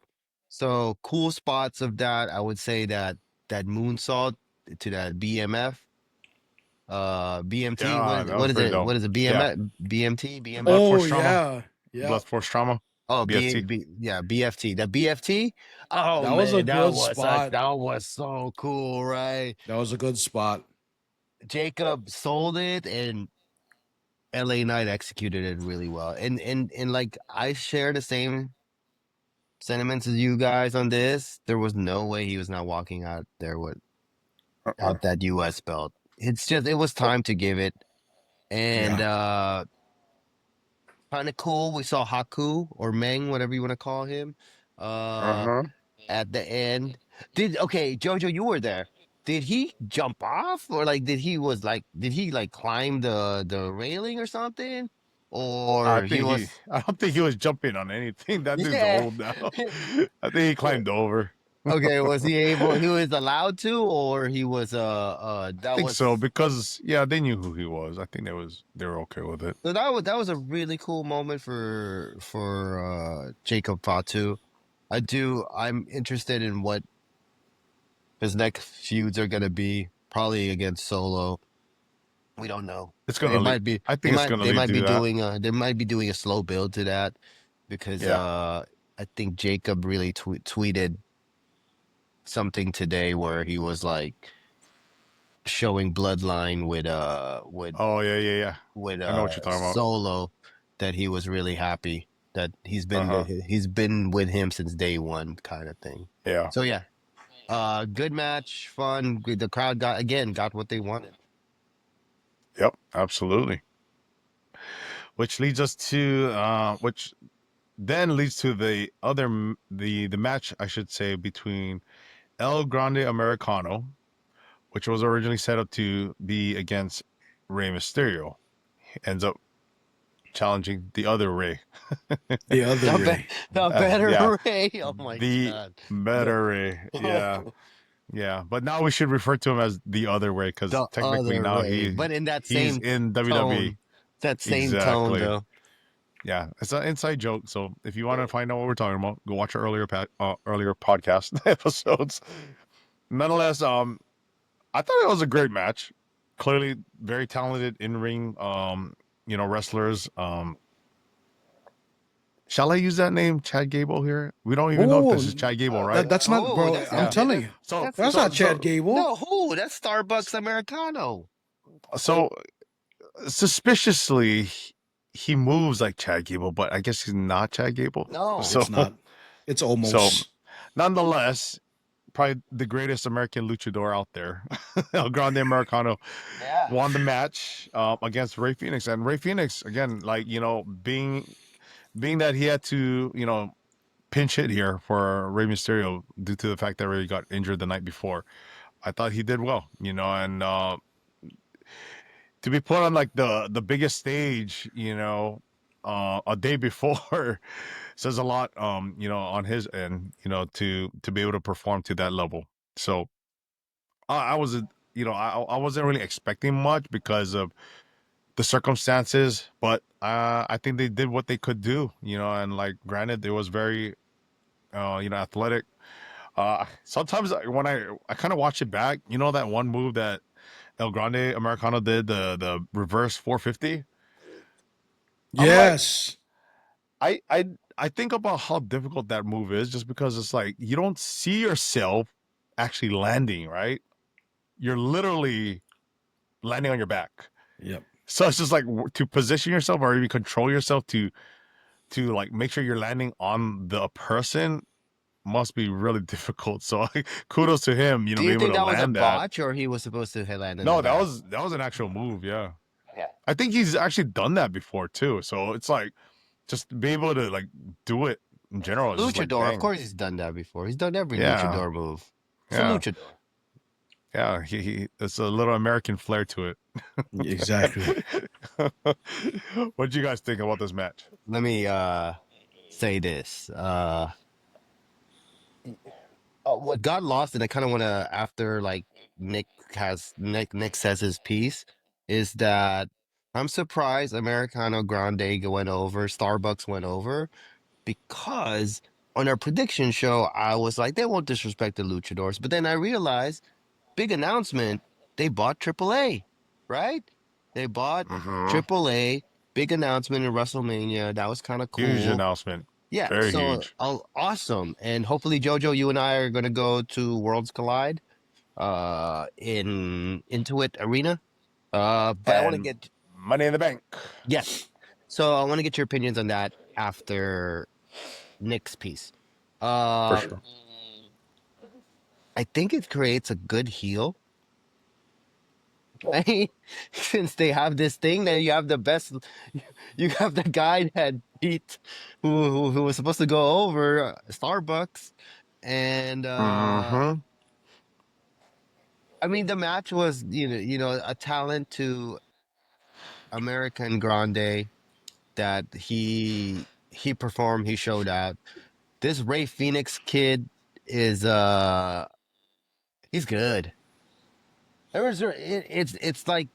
So cool spots of that. I would say that moonsault to that BMF, BMT. Yeah, that was What is pretty it? dope. What is it? Yeah. BMT, BMF. Blood Oh Force Trauma. yeah, yeah. Blood Force Trauma. Oh, BFT. yeah, BFT. The BFT. Oh That man, was a good spot. that was so cool, right? That was a good spot. Jacob sold it, and LA Knight executed it really well. And like I share the same sentiments as you guys on this. There was no way he was not walking out there with out that US belt. It's just it was time to give it. And kind of cool. We saw Haku or Meng, whatever you want to call him, Uh-huh. at the end. Okay, Jojo, you were there. Did he jump off, or like did he like climb the railing or something, or he was I don't think he was jumping on anything. That dude's yeah. old now. I think he climbed over. Okay, was he able? He was allowed to, or he was I that think was so because yeah, they knew who he was. I think they were okay with it. so that was a really cool moment for Jacob Fatu. I'm interested in what his next feuds are gonna be. Probably against Solo. We don't know. It's It gonna lead. might be I think it's gonna they lead might be to that. doing a slow build to that because Yeah. I think Jacob really tweeted something today where he was like showing bloodline Oh yeah. with I know what you're talking about. Solo, that he was really happy that Uh-huh. he's been with him since day one, kind of thing. Yeah. So yeah, good match, fun. The crowd got what they wanted. Yep. Absolutely. Which leads us to which then leads to the other the match I should say between El Grande Americano, which was originally set up to be against Rey Mysterio, ends up challenging the other Rey. The other Ray. The better Yeah, Ray. Oh my the god. better Rey. Yeah, yeah. But now we should refer to him as the other Rey because The technically other now Ray, but in that he's same in WWE. tone, that same tone Exactly. though. Yeah, it's an inside joke. So if you want to find out what we're talking about, go watch our earlier podcast episodes. Nonetheless, I thought it was a great match. Clearly, very talented in ring, wrestlers. Shall I use that name, Chad Gable? Here, we don't even know if this is Chad Gable, right? That's not, bro. That's I'm Yeah. telling you, So, that's not Chad Gable. No, who? That's Starbucks Americano. so suspiciously, he moves like Chad Gable, but I guess he's not Chad Gable. No. So, It's not. It's so almost. nonetheless, probably the greatest American luchador out there, El Grande Americano, Yeah. won the match against Rey Fenix. And Rey Fenix, again, like, being that he had to, pinch hit here for Rey Mysterio due to the fact that Rey got injured the night before, I thought he did well, and to be put on like the biggest stage, a day before says a lot, on his end, to be able to perform to that level. So I was, I wasn't really expecting much because of the circumstances, but I think they did what they could do, and like granted, it was very, athletic. Sometimes when I kind of watch it back, that one move that El Grande Americano did, the reverse 450. Yes. I think about how difficult that move is just because it's like you don't see yourself actually landing, right? You're literally landing on your back. Yep. So it's just like to position yourself or even control yourself to like make sure you're landing on the person must be really difficult. So kudos to him, Do being you able think to that was a land that. botch, or he was supposed to land in No, the that back? was an actual move. Yeah, Yeah. I think he's actually done that before too. So it's like just be able to like do it in general. It's just like, Luchador, of dang. course he's done that before. He's done every Yeah. luchador move. It's Yeah. a luchador. Yeah, he it's a little American flair to it. Exactly. What do you guys think about this match? Let me say this. What got lost, and I kind of want to, after like Nick says his piece, is that I'm surprised Americano Grande went over, Starbucks went over, because on our prediction show, I was like, they won't disrespect the luchadors. But then I realized, big announcement, they bought AAA, right? They bought AAA, big announcement in WrestleMania. That was kind of cool. Huge announcement. Yeah, Very so huge. awesome. And hopefully, Jojo, you and I are going to go to Worlds Collide in Intuit Arena. But I want to And get, Money in the Bank. yes. So I want to get your opinions on that after Nick's piece. For sure. I think it creates a good heel Right? Since they have this thing, then you have the best. You have the guy that beat who was supposed to go over Starbucks, and Mm-hmm. I mean the match was a talent to American Grande that he performed, he showed out. This Ray Phoenix kid is he's good. It's like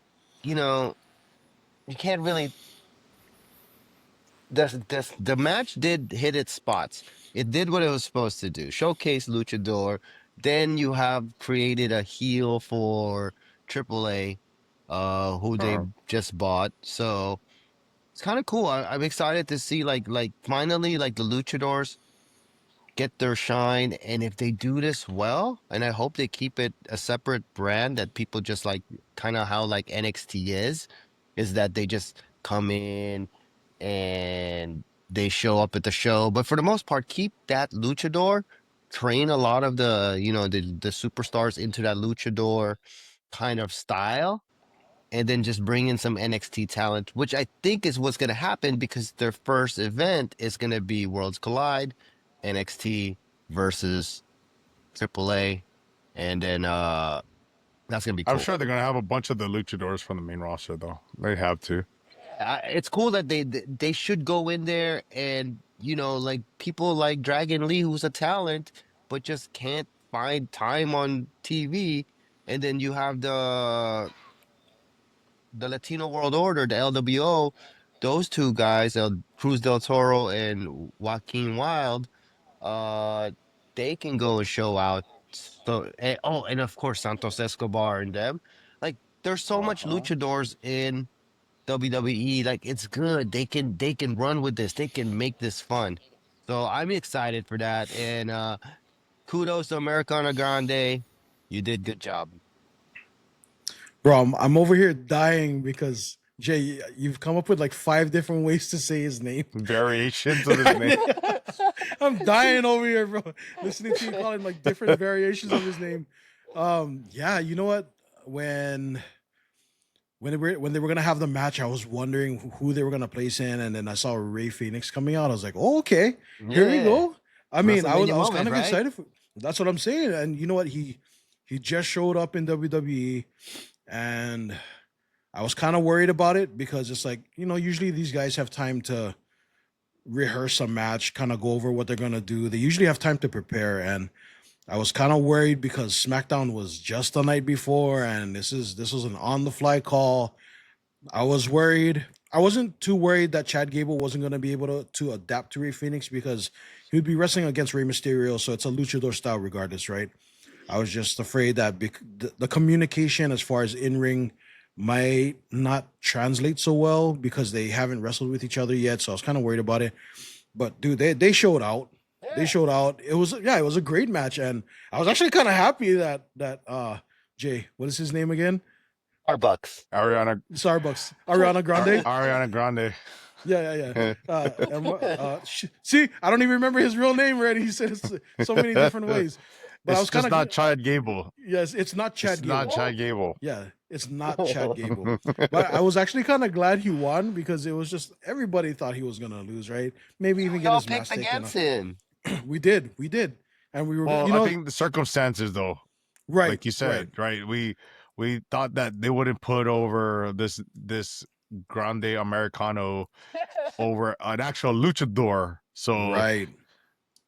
you know you can't really the match did hit its spots. It did what it was supposed to do. Showcase Luchador. Then you have created a heel for AAA, who they Uh, just bought. So it's kind of cool. I'm excited to see like finally like the Luchadors get their shine. And if they do this well, and I hope they keep it a separate brand that people just like kind of how like NXT is that they just come in and they show up at the show. But for the most part, keep that luchador, train a lot of the superstars into that luchador kind of style, and then just bring in some NXT talent, which I think is what's going to happen because their first event is going to be Worlds Collide, NXT versus AAA, and then that's going to be I'm cool. sure they're gonna have a bunch of the luchadors from the main roster, though. They have to. It's cool that they should go in there and like people like Dragon Lee who's a talent but just can't find time on TV, and then you have the Latino World Order, the LWO, those two guys, Cruz del Toro and Joaquin Wild, uh they can go and show out. So and of course Santos Escobar and them, like there's so much Uh-huh. luchadors in WWE. Like it's good. They can run with this. They can make this fun. So I'm excited for that. And kudos to Americana Grande. You did good job. Bro, I'm over here dying because Jay, you've come up with like 5 different ways to say his name. Variations of his name. I'm dying over here, bro. Listening to you call him like different variations of his name. Yeah, you know what? When they were gonna have the match, I was wondering who they were gonna place in, and then I saw Ray Phoenix coming out. I was like, oh, okay, here we Yeah. go. I mean, I was WrestleMania I was kind moment, of right? excited for that's what I'm saying. And you know what? He just showed up in WWE, and I was kind of worried about it because it's like, usually these guys have time to rehearse a match, kind of go over what they're gonna do. They usually have time to prepare, and I was kind of worried because SmackDown was just the night before, and this was an on the fly call. I was worried. I wasn't too worried that Chad Gable wasn't going to be able to adapt to Rey Phoenix because he would be wrestling against Rey Mysterio, so it's a luchador style regardless, right? I was just afraid that the communication as far as in ring might not translate so well because they haven't wrestled with each other yet. So I was kind of worried about it. But dude, they showed out. They Yeah. showed out. It was a great match, and I was actually kind of happy that Jay, what is his name again? Starbucks. Ariana Ariana Grande. Ariana Grande. Yeah, yeah, yeah. See, I don't even remember his real name already. He said it so many different ways. But I It's was just kind not of Chad Gable. yes, it's not It's Chad not Gable. Chad Gable. Yeah, it's not Chad Gable. But I was actually kind of glad he won because it was just everybody thought he was gonna lose, right? Maybe even We get all his picked mask taken against off. him. We did, and we were, Well, I think the circumstances, though, right, like you right. said, right? We thought that they wouldn't put over this Grande Americano over an actual luchador. So, Right,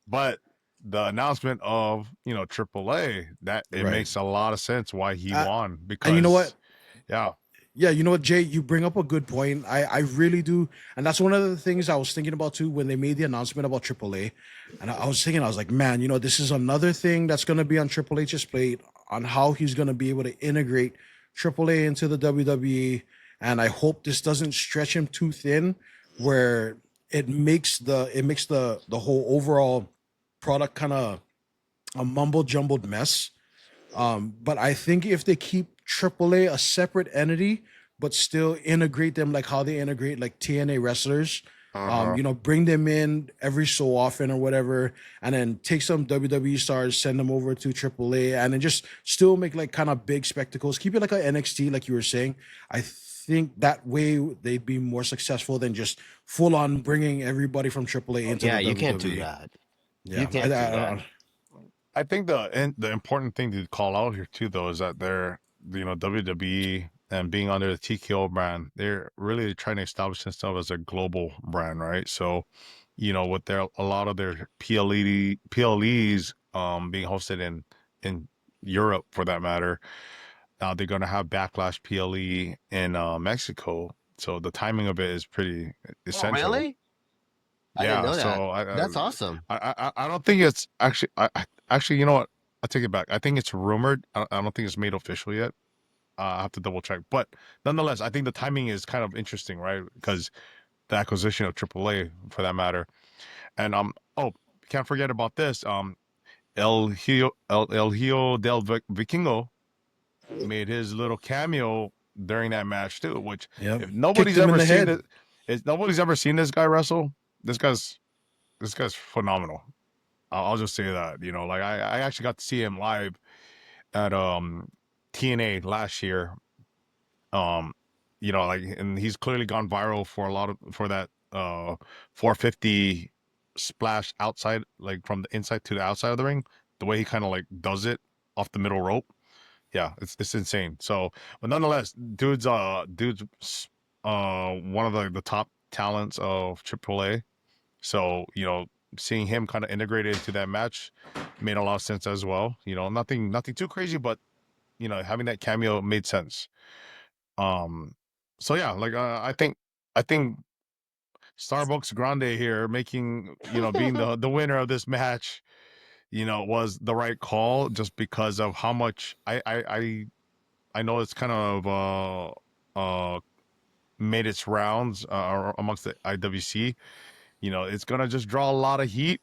but the announcement of AAA, that it right. makes a lot of sense why he Uh, won and you know what? because yeah, Yeah, you know what, Jay, you bring up a good point. I really do, and that's one of the things I was thinking about too when they made the announcement about AAA. And I was thinking, I was like, man, this is another thing that's going to be on Triple H's plate on how he's going to be able to integrate AAA into the WWE. And I hope this doesn't stretch him too thin, where it makes the whole overall product kind of a mumble jumbled mess. But I think if they keep AAA a separate entity, but still integrate them like how they integrate like TNA wrestlers, Uh-huh. Bring them in every so often or whatever, and then take some WWE stars, send them over to AAA, and then just still make like kind of big spectacles. Keep it like a NXT, like you were saying. I think that way they'd be more successful than just full on bringing everybody from AAA into Yeah, the you can't do WWE. that. Yeah, You can't do that. I think the important thing to call out here too, though, is that they're WWE and being under the TKO brand, they're really trying to establish themselves as a global brand, right? So, with a lot of their PLEs being hosted in Europe for that matter, now they're gonna have Backlash PLE in Mexico. So the timing of it is pretty Oh, essential. really? I didn't Yeah, know that. so That's awesome. I don't think it's actually actually, you know what? I take it back. I think it's rumored. I don't think it's made official yet. I have to double check. But nonetheless, I think the timing is kind of interesting, right? Because the acquisition of AAA for that matter. And can't forget about this. El Hijo del Vikingo made his little cameo during that match too, which Yep. if Kicked nobody's him in ever the seen head. it, if nobody's ever seen this guy wrestle, this guy's phenomenal. I'll just say that, like I actually got to see him live at TNA last year. Um, like, and he's clearly gone viral for that 450 splash outside, like from the inside to the outside of the ring. The way he kind of like does it off the middle rope. Yeah, it's insane. So, but nonetheless, dude's one of the top talents of AAA. So, seeing him kind of integrated into that match made a lot of sense as well. Nothing too crazy, but having that cameo made sense. Um, so yeah, like I think Starbucks Grande here making being the winner of this match, was the right call just because of how much I know it's kind of made its rounds amongst the IWC. It's gonna just draw a lot of heat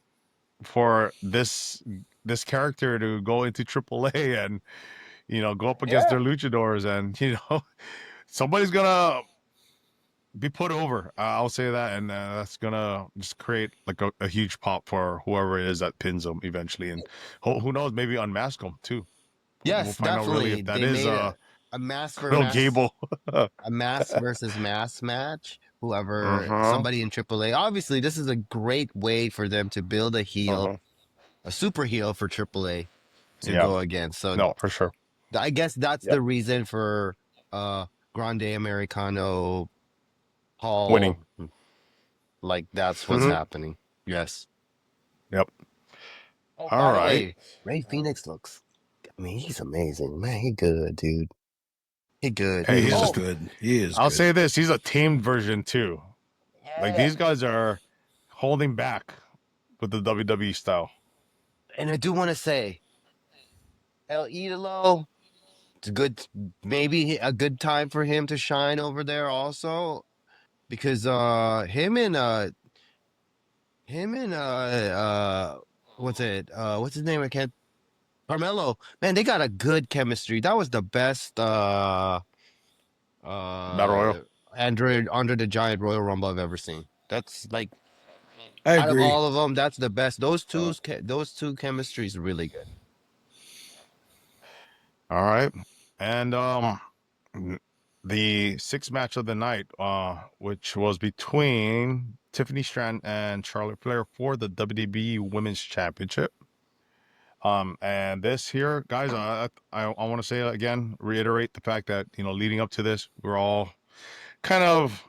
for this character to go into AAA and go up against Yeah. their luchadors, and somebody's gonna be put over. I'll say that, and that's gonna just create like a huge pop for whoever it is that pins them eventually, and who knows, maybe unmask them too. We'll Yes, find out really definitely. if that They is made a mass for little mass, Gable. a mass versus mass match. Whoever, Uh-huh. somebody in AAA. Obviously, this is a great way for them to build a heel, Uh-huh. a super heel for AAA to Yeah. go against. So No, for sure. I guess that's Yep. the reason for Grande Americano Winning. Hall. Like that's what's Mm-hmm. happening. Yes. Yep. Oh, All by the right. way, Ray Phoenix looks. I mean, he's amazing, man. He good, dude. He good. Hey, He he's is Oh, good. He is I'll good. say this, he's a tamed version too. Like yeah. these guys are holding back with the WWE style. And I do want to say, El Idolo. It's good, maybe a good time for him to shine over there also, because what's his name? I can't. Carmelo, man, they got a good chemistry. That was the best Battle uh Royal. Android under the Giant Royal Rumble I've ever seen. That's like I out of agree. all of them, that's the best. Those two chemistries really good. All right. And the sixth match of the night, which was between Tiffany Stratton and Charlotte Flair for the WWE Women's Championship. And this here, guys, I want to say again, reiterate the fact that leading up to this, we're all kind of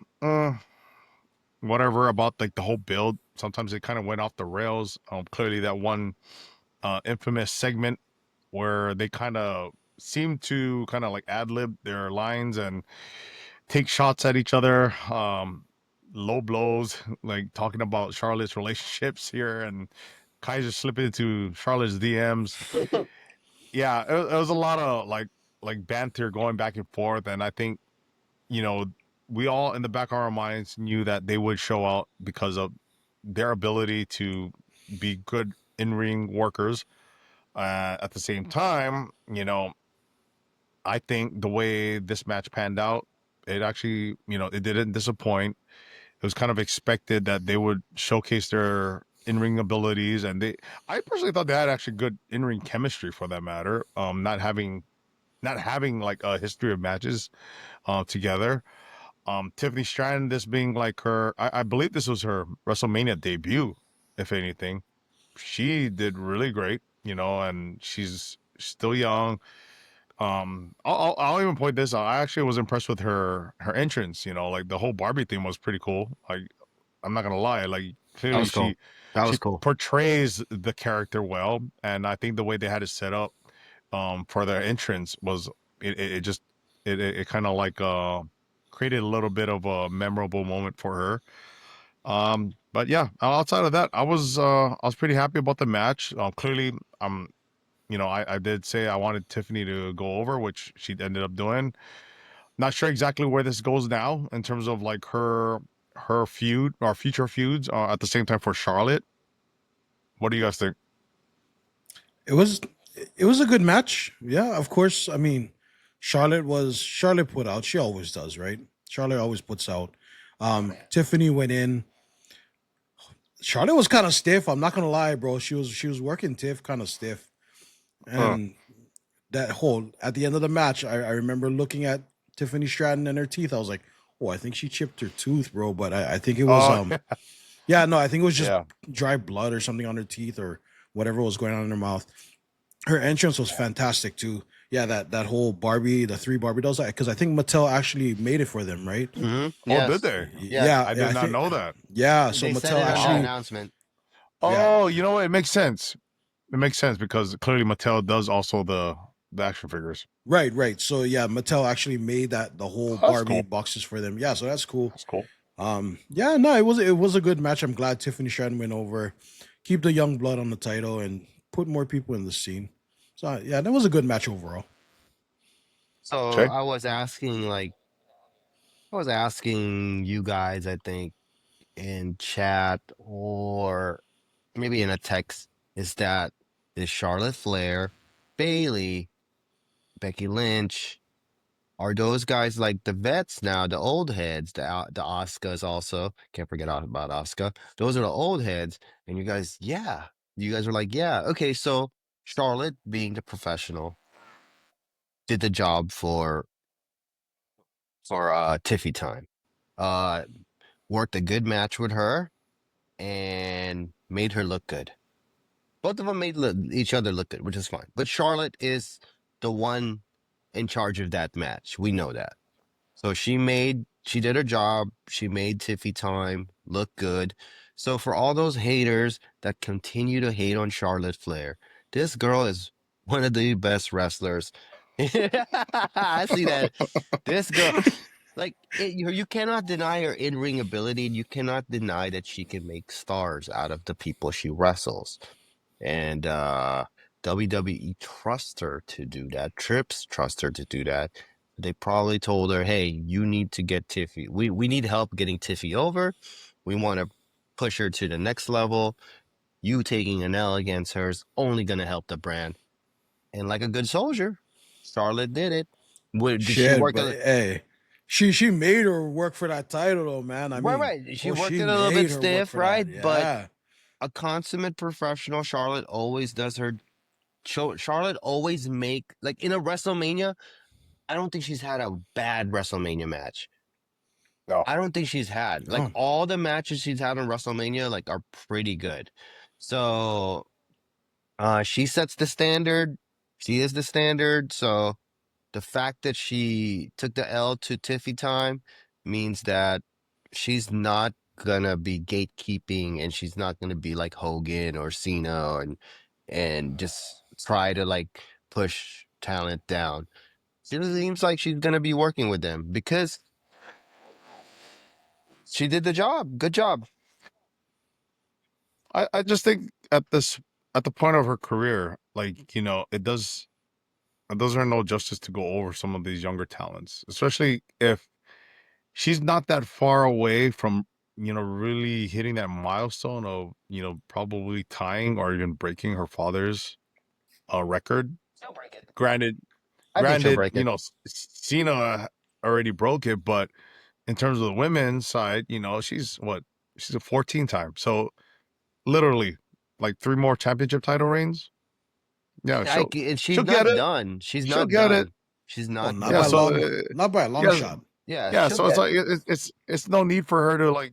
whatever about like the whole build. Sometimes it kind of went off the rails. Clearly that one infamous segment where they kind of seem to kind of like ad lib their lines and take shots at each other, low blows, like talking about Charlotte's relationships here, and Kaiser slipping into Charlotte's DMs. Yeah, it was a lot of like banter going back and forth, and I think you know we all in the back of our minds knew that they would show out because of their ability to be good in-ring workers. At the same time, I think the way this match panned out, it actually, it didn't disappoint. It was kind of expected that they would showcase their in-ring abilities, and I personally thought they had actually good in-ring chemistry for that matter. Not having like a history of matches together. Tiffany Stratton, this being like I believe this was her WrestleMania debut, if anything. She did really great, and she's still young. I'll even point this out. I actually was impressed with her entrance. Like the whole Barbie thing was pretty cool. Like I'm not gonna lie, like That clearly was cool. That was cool. portrays the character well, and I think the way they had it set up, for their entrance was it just it kind of like created a little bit of a memorable moment for her. But yeah, outside of that, I was pretty happy about the match. Clearly, I did say I wanted Tiffany to go over, which she ended up doing. Not sure exactly where this goes now in terms of like her feud or future feuds. At the same time for Charlotte, what do you guys think? It was a good match. Yeah, of course. I mean, Charlotte put out. She always does, right? Charlotte always puts out. Tiffany went in. Charlotte was kind of stiff. I'm not gonna lie, bro. She was working Tiff kind of stiff, and that whole at the end of the match, I remember looking at Tiffany Stratton and her teeth. I was like, oh, I think she chipped her tooth, bro. But I think it was yeah, no, I think it was just Yeah. dry blood or something on her teeth or whatever was going on in her mouth. Her entrance was fantastic too. Yeah, that whole the three Barbie dolls, because I think Mattel actually made it for them, right? Mm-hmm. Oh, did they? Yeah, I did not know that. Yeah, so They said Mattel it on the actually, announcement. Oh, you know what? It makes sense. It makes sense because clearly Mattel does also the action figures. right. So yeah, Mattel actually made the whole That's Barbie cool. boxes for them. Yeah, so that's cool. That's cool. Yeah, no, it was a good match. I'm glad Tiffany Stratton went over, keep the young blood on the title, and put more people in the scene. So yeah, that was a good match overall. So Okay. I was asking you guys, I think, in chat or maybe in a text, is Charlotte Flair, Bailey, Becky Lynch, are those guys like the vets now, the old heads, the Oscars also? Can't forget about Oscar. Those are the old heads. And you guys, yeah. You guys are like, yeah. Okay, so Charlotte, being the professional, did the job for Tiffy time. Uh Worked a good match with her and made her look good. Both of them made each other look good, which is fine. But Charlotte is the one in charge of that match. We know that. So she did her job. She made Tiffy time look good. So for all those haters that continue to hate on Charlotte Flair, this girl is one of the best wrestlers. I see that. This girl, you cannot deny her in-ring ability. And you cannot deny that she can make stars out of the people she wrestles. And WWE trusts her to do that. Trips trust her to do that. They probably told her, "Hey, you need to get Tiffy. We need help getting Tiffy over. We want to push her to the next level. You taking an L against her is only going to help the brand." And like a good soldier, Charlotte did it. Did she Shit, work? but hey, she made her work for that title, though, man. I mean, Right. She oh, worked she it a little bit made her work stiff, for that. right? But Yeah, a consummate professional, Charlotte always does her. Charlotte always make like in a WrestleMania. I don't think she's had a bad WrestleMania match. No. I don't think she's had like no, all the matches she's had on WrestleMania like are pretty good. So she sets the standard. She is the standard. So the fact that she took the L to Tiffy time means that she's not gonna be gatekeeping and she's not gonna be like Hogan or Cena and just try to like push talent down. It seems like she's gonna be working with them because she did the job. Good job. I just think at the point of her career, like, it does her no justice to go over some of these younger talents, especially if she's not that far away from, really hitting that milestone of, probably tying or even breaking her father's record. She'll break it. Granted, I think she'll break you it. know, Cena already broke it, but in terms of the women's side, she's a 14 time. So literally like 3 more championship title reigns. Yeah, And she's she'll get not it. done. She's She'll not get it. done. She's Oh, not not Yeah, by done. so long, not by a long yeah, shot. Yeah, yeah, she'll so it's get like it's no need for her to like,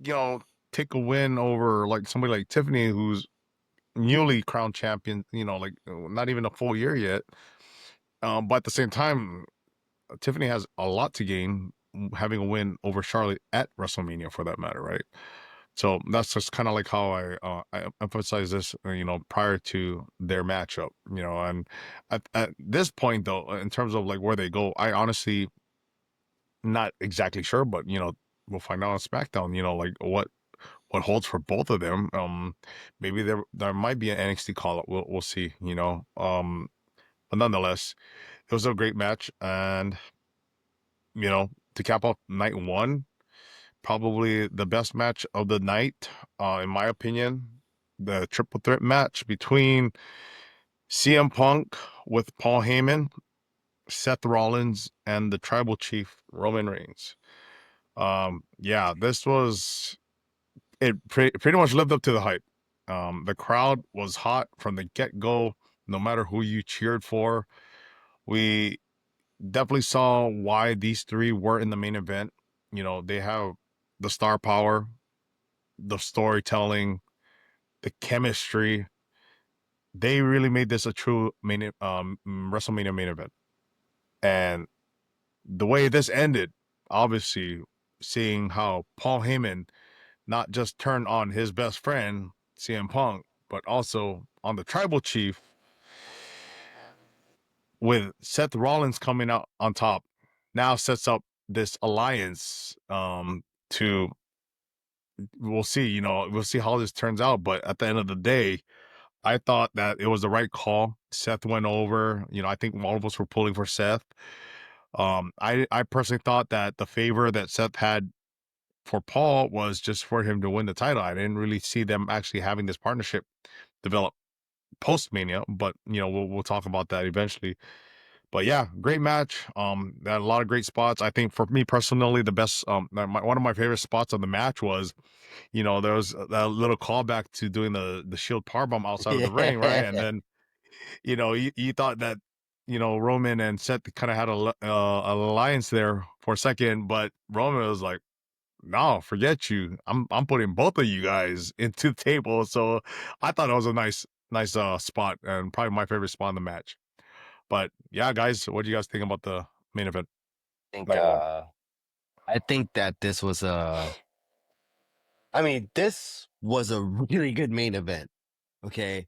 take a win over like somebody like Tiffany who's newly crowned champion, like not even a full year yet. But at the same time, Tiffany has a lot to gain having a win over Charlotte at WrestleMania for that matter, right? So that's just kind of like how I emphasize this, prior to their matchup, and at this point though, in terms of like where they go, I honestly not exactly sure, but we'll find out on SmackDown, like what holds for both of them. Maybe there might be an NXT call up. We'll see, but nonetheless, it was a great match, and to cap off night one, probably the best match of the night, in my opinion, the triple threat match between CM Punk with Paul Heyman, Seth Rollins, and the Tribal Chief Roman Reigns. Yeah, this was it. Pretty much lived up to the hype. The crowd was hot from the get go. No matter who you cheered for, we definitely saw why these three were in the main event. They have the star power, the storytelling, the chemistry. They really made this a true WrestleMania main event. And the way this ended, obviously, seeing how Paul Heyman not just turned on his best friend, CM Punk, but also on the tribal chief, with Seth Rollins coming out on top, now sets up this alliance, to we'll see, we'll see how this turns out. But at the end of the day, I thought that it was the right call. Seth went over. I think all of us were pulling for Seth. I personally thought that the favor that Seth had for Paul was just for him to win the title. I didn't really see them actually having this partnership develop post Mania, but we'll talk about that eventually. But yeah, great match. They had a lot of great spots. I think for me personally, the best, one of my favorite spots of the match was, there was a little callback to doing the Shield powerbomb outside of the ring, right? And then, you thought that, Roman and Seth kind of had a alliance there for a second, but Roman was like, no, forget you. I'm putting both of you guys into the table. So I thought it was a nice spot, and probably my favorite spot in the match. But yeah, guys, what do you guys think about the main event? think Night one. I think that this was this was a really good main event. Okay.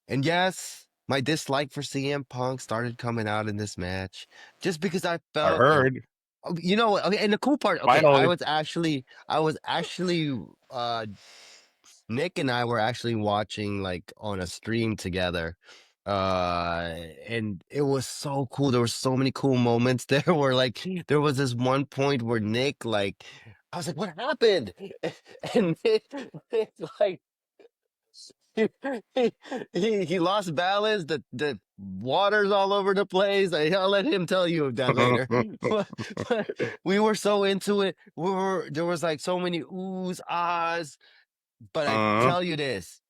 And yes, my dislike for CM Punk started coming out in this match just because I I felt like, heard. you know what? Okay, and the cool part, okay, Finally. I was actually Nick and I were actually watching like on a stream together. And it was so cool. There were so many cool moments there where like there was this one point where Nick like I was like, what happened? And Nick like he, he lost balance. The water's all over the place. I'll let him tell you that later. But we were so into it. There was like so many oohs, ahs. But I tell you this,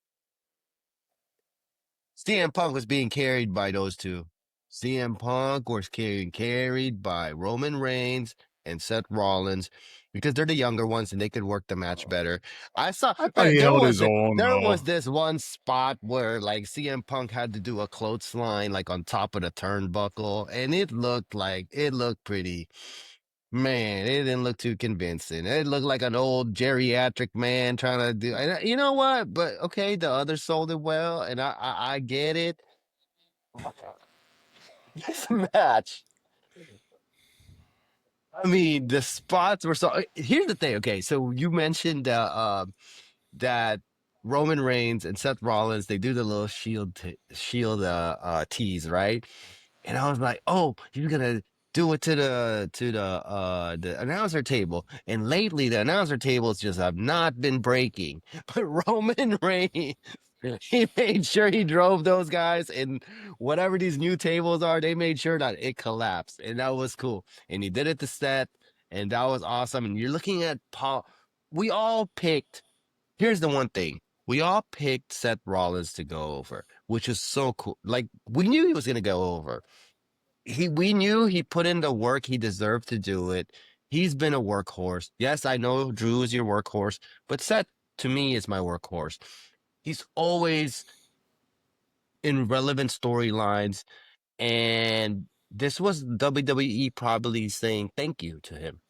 CM Punk was being carried by those two. CM Punk was being carried by Roman Reigns and Seth Rollins because they're the younger ones and they could work the match better. I saw I thought he held his own, there though. was this one spot where like CM Punk had to do a clothesline like on top of the turnbuckle, and it looked pretty. Man, it didn't look too convincing. It looked like an old geriatric man trying to do. And you know what? But okay, the others sold it well, and I get it. This match. I mean, the spots were so. Here's the thing. Okay, so you mentioned that Roman Reigns and Seth Rollins they do the little shield tease, right? And I was like, oh, you're gonna do it to the announcer table. And lately the announcer tables just have not been breaking. But Roman Reigns, he made sure he drove those guys and whatever these new tables are, they made sure that it collapsed. And that was cool. And he did it to Seth. and that was awesome. And you're looking at Paul. We all picked. Here's the one thing: we all picked Seth Rollins to go over, which is so cool. Like we knew he was gonna go over. We knew he put in the work. He deserved to do it. He's been a workhorse. Yes, I know Drew is your workhorse, but Seth to me is my workhorse. He's always in relevant storylines, and this was WWE probably saying thank you to him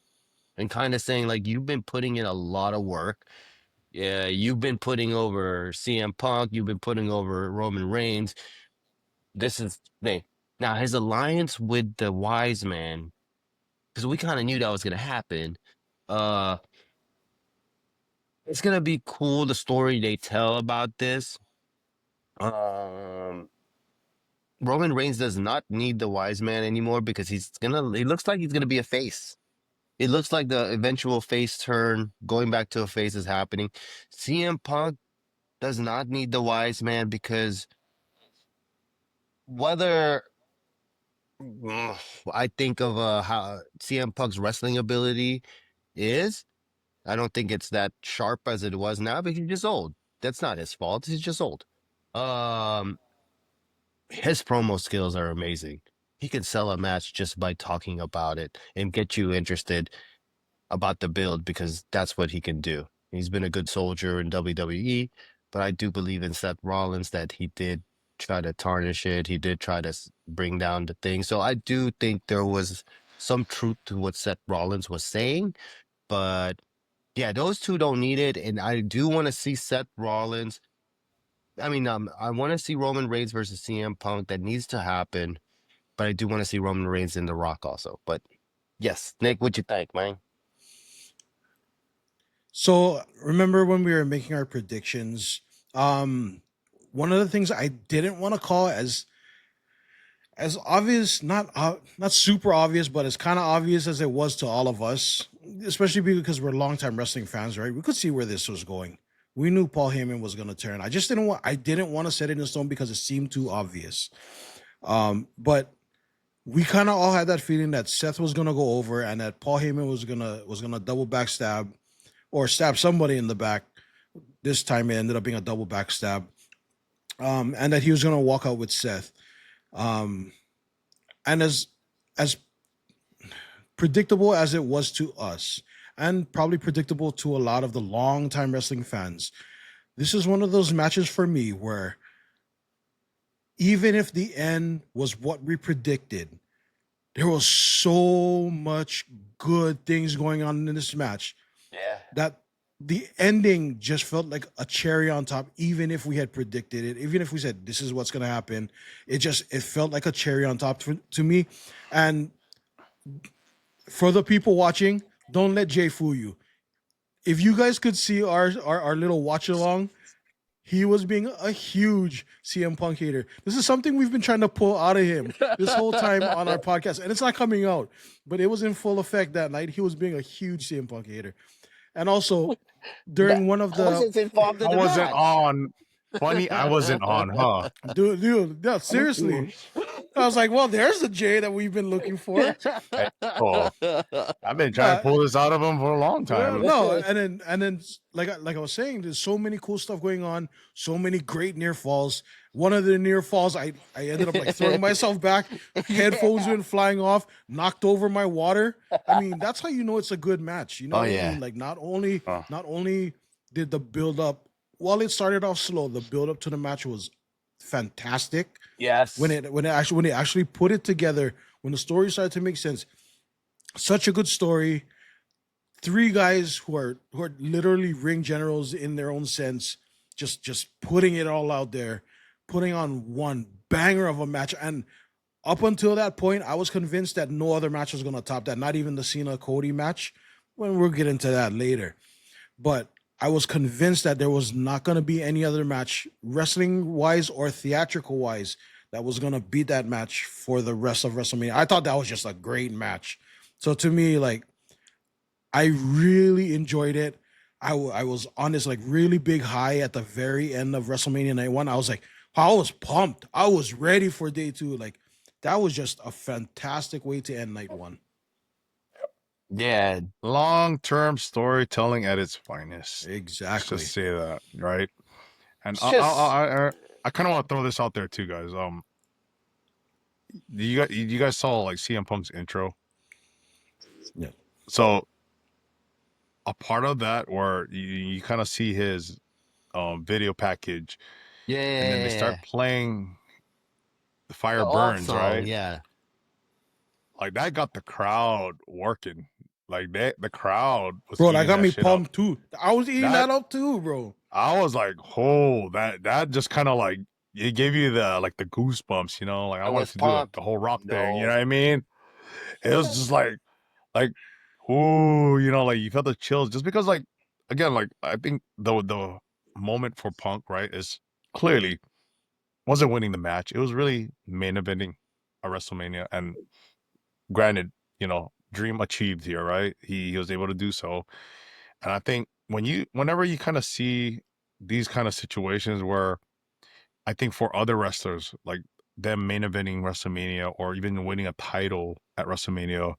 and kind of saying like you've been putting in a lot of work. Yeah, you've been putting over CM Punk, you've been putting over Roman Reigns. This is now his alliance with the Wise Man, because we kind of knew that was gonna happen. Uh, it's gonna be cool the story they tell about this. Um, Roman Reigns does not need the Wise Man anymore because he looks like he's gonna be a face. It looks like the eventual face turn, going back to a face is happening. CM Punk does not need the Wise Man because whether I think of how CM Punk's wrestling ability is, I don't think it's that sharp as it was now because he's just old. That's not his fault. He's just old. Um, his promo skills are amazing. He can sell a match just by talking about it and get you interested about the build because that's what he can do. He's been a good soldier in WWE, but I do believe in Seth Rollins that he did try to tarnish it. He did try to bring down the thing. So I do think there was some truth to what Seth Rollins was saying, but yeah, those two don't need it. And I do want to see Seth Rollins. I want to see Roman Reigns versus CM Punk. That needs to happen. But I do want to see Roman Reigns in The Rock also. But yes, Nick, what you think, man? So remember when we were making our predictions? One of the things I didn't want to call as obvious, not super obvious, but as kind of obvious as it was to all of us, especially because we're longtime wrestling fans, right? We could see where this was going. We knew Paul Heyman was going to turn. I didn't want to set it in stone because it seemed too obvious. But we kind of all had that feeling that Seth was going to go over and that Paul Heyman was gonna double backstab or stab somebody in the back. This time it ended up being a double backstab, and that he was going to walk out with Seth. And as predictable as it was to us, and probably predictable to a lot of the long-time wrestling fans, this is one of those matches for me where even if the end was what we predicted, there was so much good things going on in this match that the ending just felt like a cherry on top. Even if we had predicted it, even if we said this is what's going to happen, it felt like a cherry on top to me. And for the people watching, don't let Jay fool you. If you guys could see our little watch along, he was being a huge CM Punk hater. This is something we've been trying to pull out of him this whole time on our podcast, and it's not coming out, but it was in full effect that night. He was being a huge CM Punk hater. And also, during one of the... I wasn't on. Funny, I wasn't on, huh? Dude, no, seriously. I was like, well, there's the Jay that we've been looking for. Cool. I've been trying to pull this out of him for a long time. No, and then like I was saying, there's so many cool stuff going on, so many great near falls. One of the near falls, I ended up like throwing myself back, headphones went flying off, knocked over my water. I mean, that's how you know it's a good match. You know what I mean? Like not only did the build up, while it started off slow, the build up to the match was fantastic. Yes. When it actually put it together, when the story started to make sense, such a good story. Three guys who are literally ring generals in their own sense, just putting it all out there, putting on one banger of a match. And up until that point, I was convinced that no other match was going to top that, not even the Cena Cody match. When we'll get into that later. But I was convinced that there was not going to be any other match, wrestling-wise or theatrical-wise, that was going to beat that match for the rest of WrestleMania. I thought that was just a great match. So to me, like, I really enjoyed it. I was on this, like, really big high at the very end of WrestleMania Night One. I was like, I was pumped. I was ready for day two. Like, that was just a fantastic way to end Night One. Yeah. Long-term storytelling at its finest. Let's Exactly. just say that, right? And It's just I kind of want to throw this out there too, guys. You guys saw like CM Punk's intro? Yeah. So a part of that where you kind of see his video package, and then they start yeah. playing the Fire The alt Burns, song, right? yeah. Like that got the crowd working. Like the crowd was Bro, that eating got that me shit up. pumped too. I was eating That- that up too, bro. I was like, oh, that just kind of like it gave you the goosebumps, you know. Like I I wanted was to do pumped. the whole rock thing, you No. know what I mean? It was just like, ooh, you know, like you felt the chills just because, like, again, like I think the moment for Punk, right, is clearly wasn't winning the match. It was really main eventing a WrestleMania, and granted, you know, dream achieved here, right? He was able to do so, and I think whenever you kind of see these kind of situations where I think for other wrestlers, like them main eventing WrestleMania or even winning a title at WrestleMania,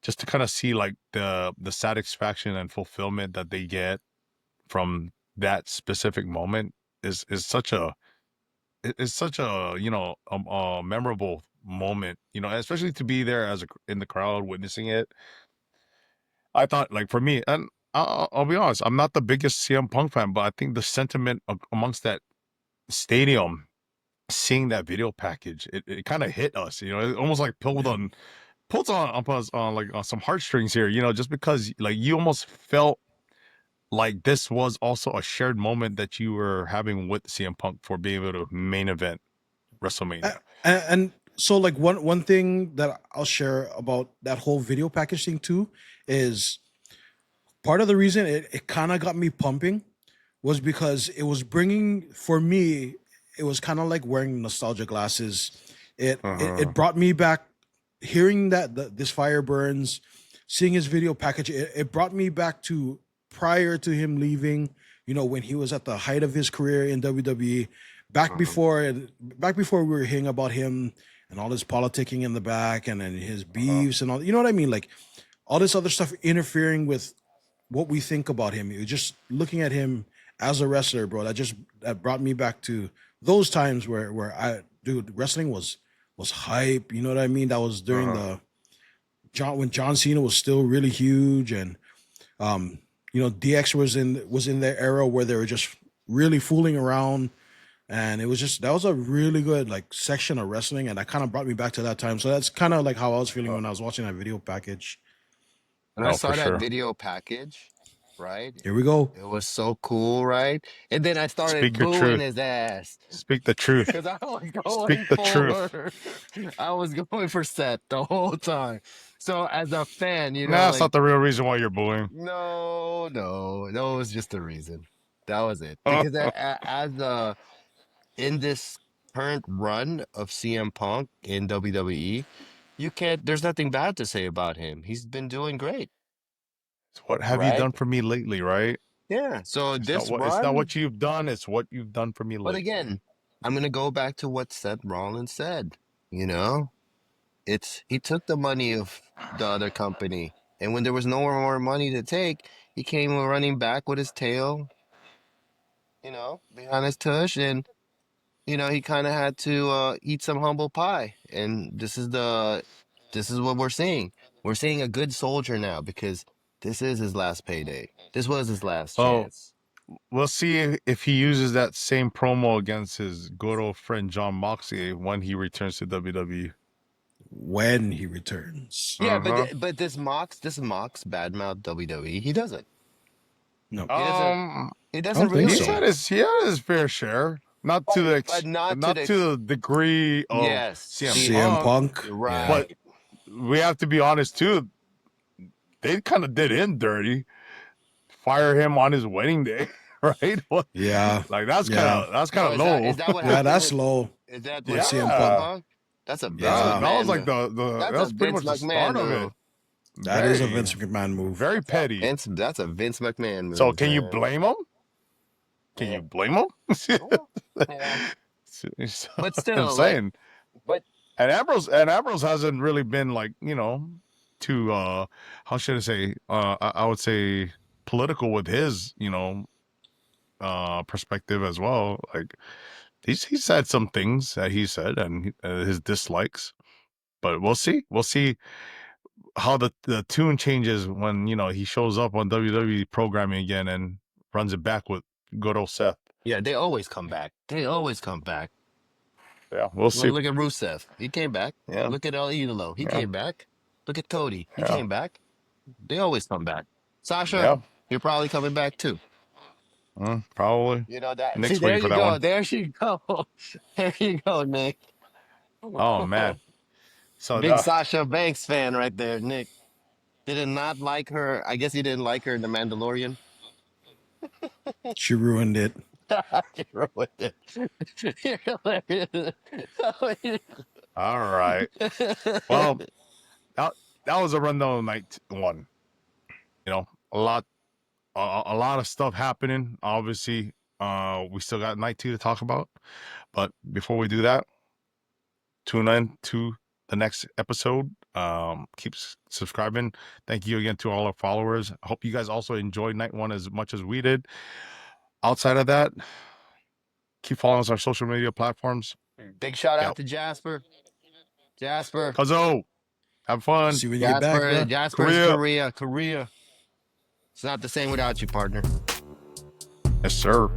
just to kind of see like the satisfaction and fulfillment that they get from that specific moment is such a is such a a memorable moment, you know, especially to be there as in the crowd witnessing it. I thought, like, for me, and I'll be honest, I'm not the biggest CM Punk fan, but I think the sentiment amongst that stadium, seeing that video package, it kind of hit us, you know, it almost like pulled on us on like on some heartstrings here, you know, just because like you almost felt like this was also a shared moment that you were having with CM Punk for being able to main event WrestleMania. And so like one thing that I'll share about that whole video package thing too is part of the reason it kind of got me pumping was because it was bringing, for me, it was kind of like wearing nostalgia glasses. It brought me back, hearing that this Fire Burns, seeing his video package. It brought me back to prior to him leaving. You know, when he was at the height of his career in WWE, back before we were hearing about him and all his politicking in the back, and then his beefs and all. You know what I mean? Like all this other stuff interfering with what we think about him. You're just looking at him as a wrestler, bro. That brought me back to those times where wrestling was hype. You know what I mean? That was during the when John Cena was still really huge, and DX was in their era where they were just really fooling around, and it was just, that was a really good like section of wrestling, and that kind of brought me back to that time. So that's kind of like how I was feeling when I was watching that video package. When I Oh, saw for that sure. video package, right? Here we go. It was so cool, right? And then I started Speak your booing truth. his ass Speak the truth. because I was going Speak the truth. I was going for Seth the whole time. So as a fan, you know, Nah, that's like not the real reason why you're booing. no, it was just the reason. That was it. Because as in this current run of CM Punk in WWE, you can't. There's nothing bad to say about him. He's been doing great, What have you right? done for me lately, right? Yeah. So this It's not run, what you've done, it's what you've done for me but lately. again, I'm gonna go back to what Seth Rollins said. You know, he took the money of the other company, and when there was no more money to take, he came running back with his tail, behind his tush, and he kind of had to eat some humble pie. And this is what we're seeing. We're seeing a good soldier now because this is his last payday. This was his last Oh, chance. we'll see if he uses that same promo against his good old friend John Moxley when he returns to WWE. When he returns. Yeah, but Uh-huh. but this Mox badmouth WWE. He doesn't. No, He doesn't. He doesn't think really. so. He had his fair share, not to the But not to not the. to the degree of Yes. CM See, CM Punk, Punk. right. but we have to be honest too. They kind of did him dirty. Fire him on his wedding day, right? What? Yeah. Like that's Yeah. kind of low. Is that what Yeah, happened that's with? low Is that what with happened CM with Punk. Yeah, Punk? That's a Vince Yeah. that was McMahon like move. that That's a was pretty Vince much the McMahon start of it. move. That is a Very, Vince McMahon move. very petty. That's a Vince McMahon move. So can you man. blame him? Can Yeah. you blame him? Yeah. So, But I'm still, like, saying, but and Ambrose hasn't really been like too how should I say I would say political with his perspective as well. Like he said some things that he said and his dislikes, but we'll see how the tune changes when he shows up on WWE programming again and runs it back with good old Seth. Yeah, they always come back. They always come back. Yeah, we'll see. Look at Rusev. He came back. Yeah. Look at El Idolo. He Yeah. came back. Look at Cody. He Yeah. came back. They always come back. Sasha, Yeah. you're probably coming back too. Probably. You know that. Nick's See, there waiting for you that go. one. There she go. There you go, Nick. Oh man. So Big Sasha Banks fan right there, Nick. Did it not like her? I guess he didn't like her in The Mandalorian. She ruined it. You ruined it. You're hilarious. all right. Well, that was a rundown of night one. A lot of stuff happening. Obviously, we still got night two to talk about. But before we do that, tune in to the next episode. Keep subscribing. Thank you again to all our followers. I hope you guys also enjoyed night one as much as we did. Outside of that, keep following us on our social media platforms. Big shout out to Jasper. Cuzzo, have fun. See when you get back, bro. Jasper's Korea. It's not the same without you, partner. Yes, sir.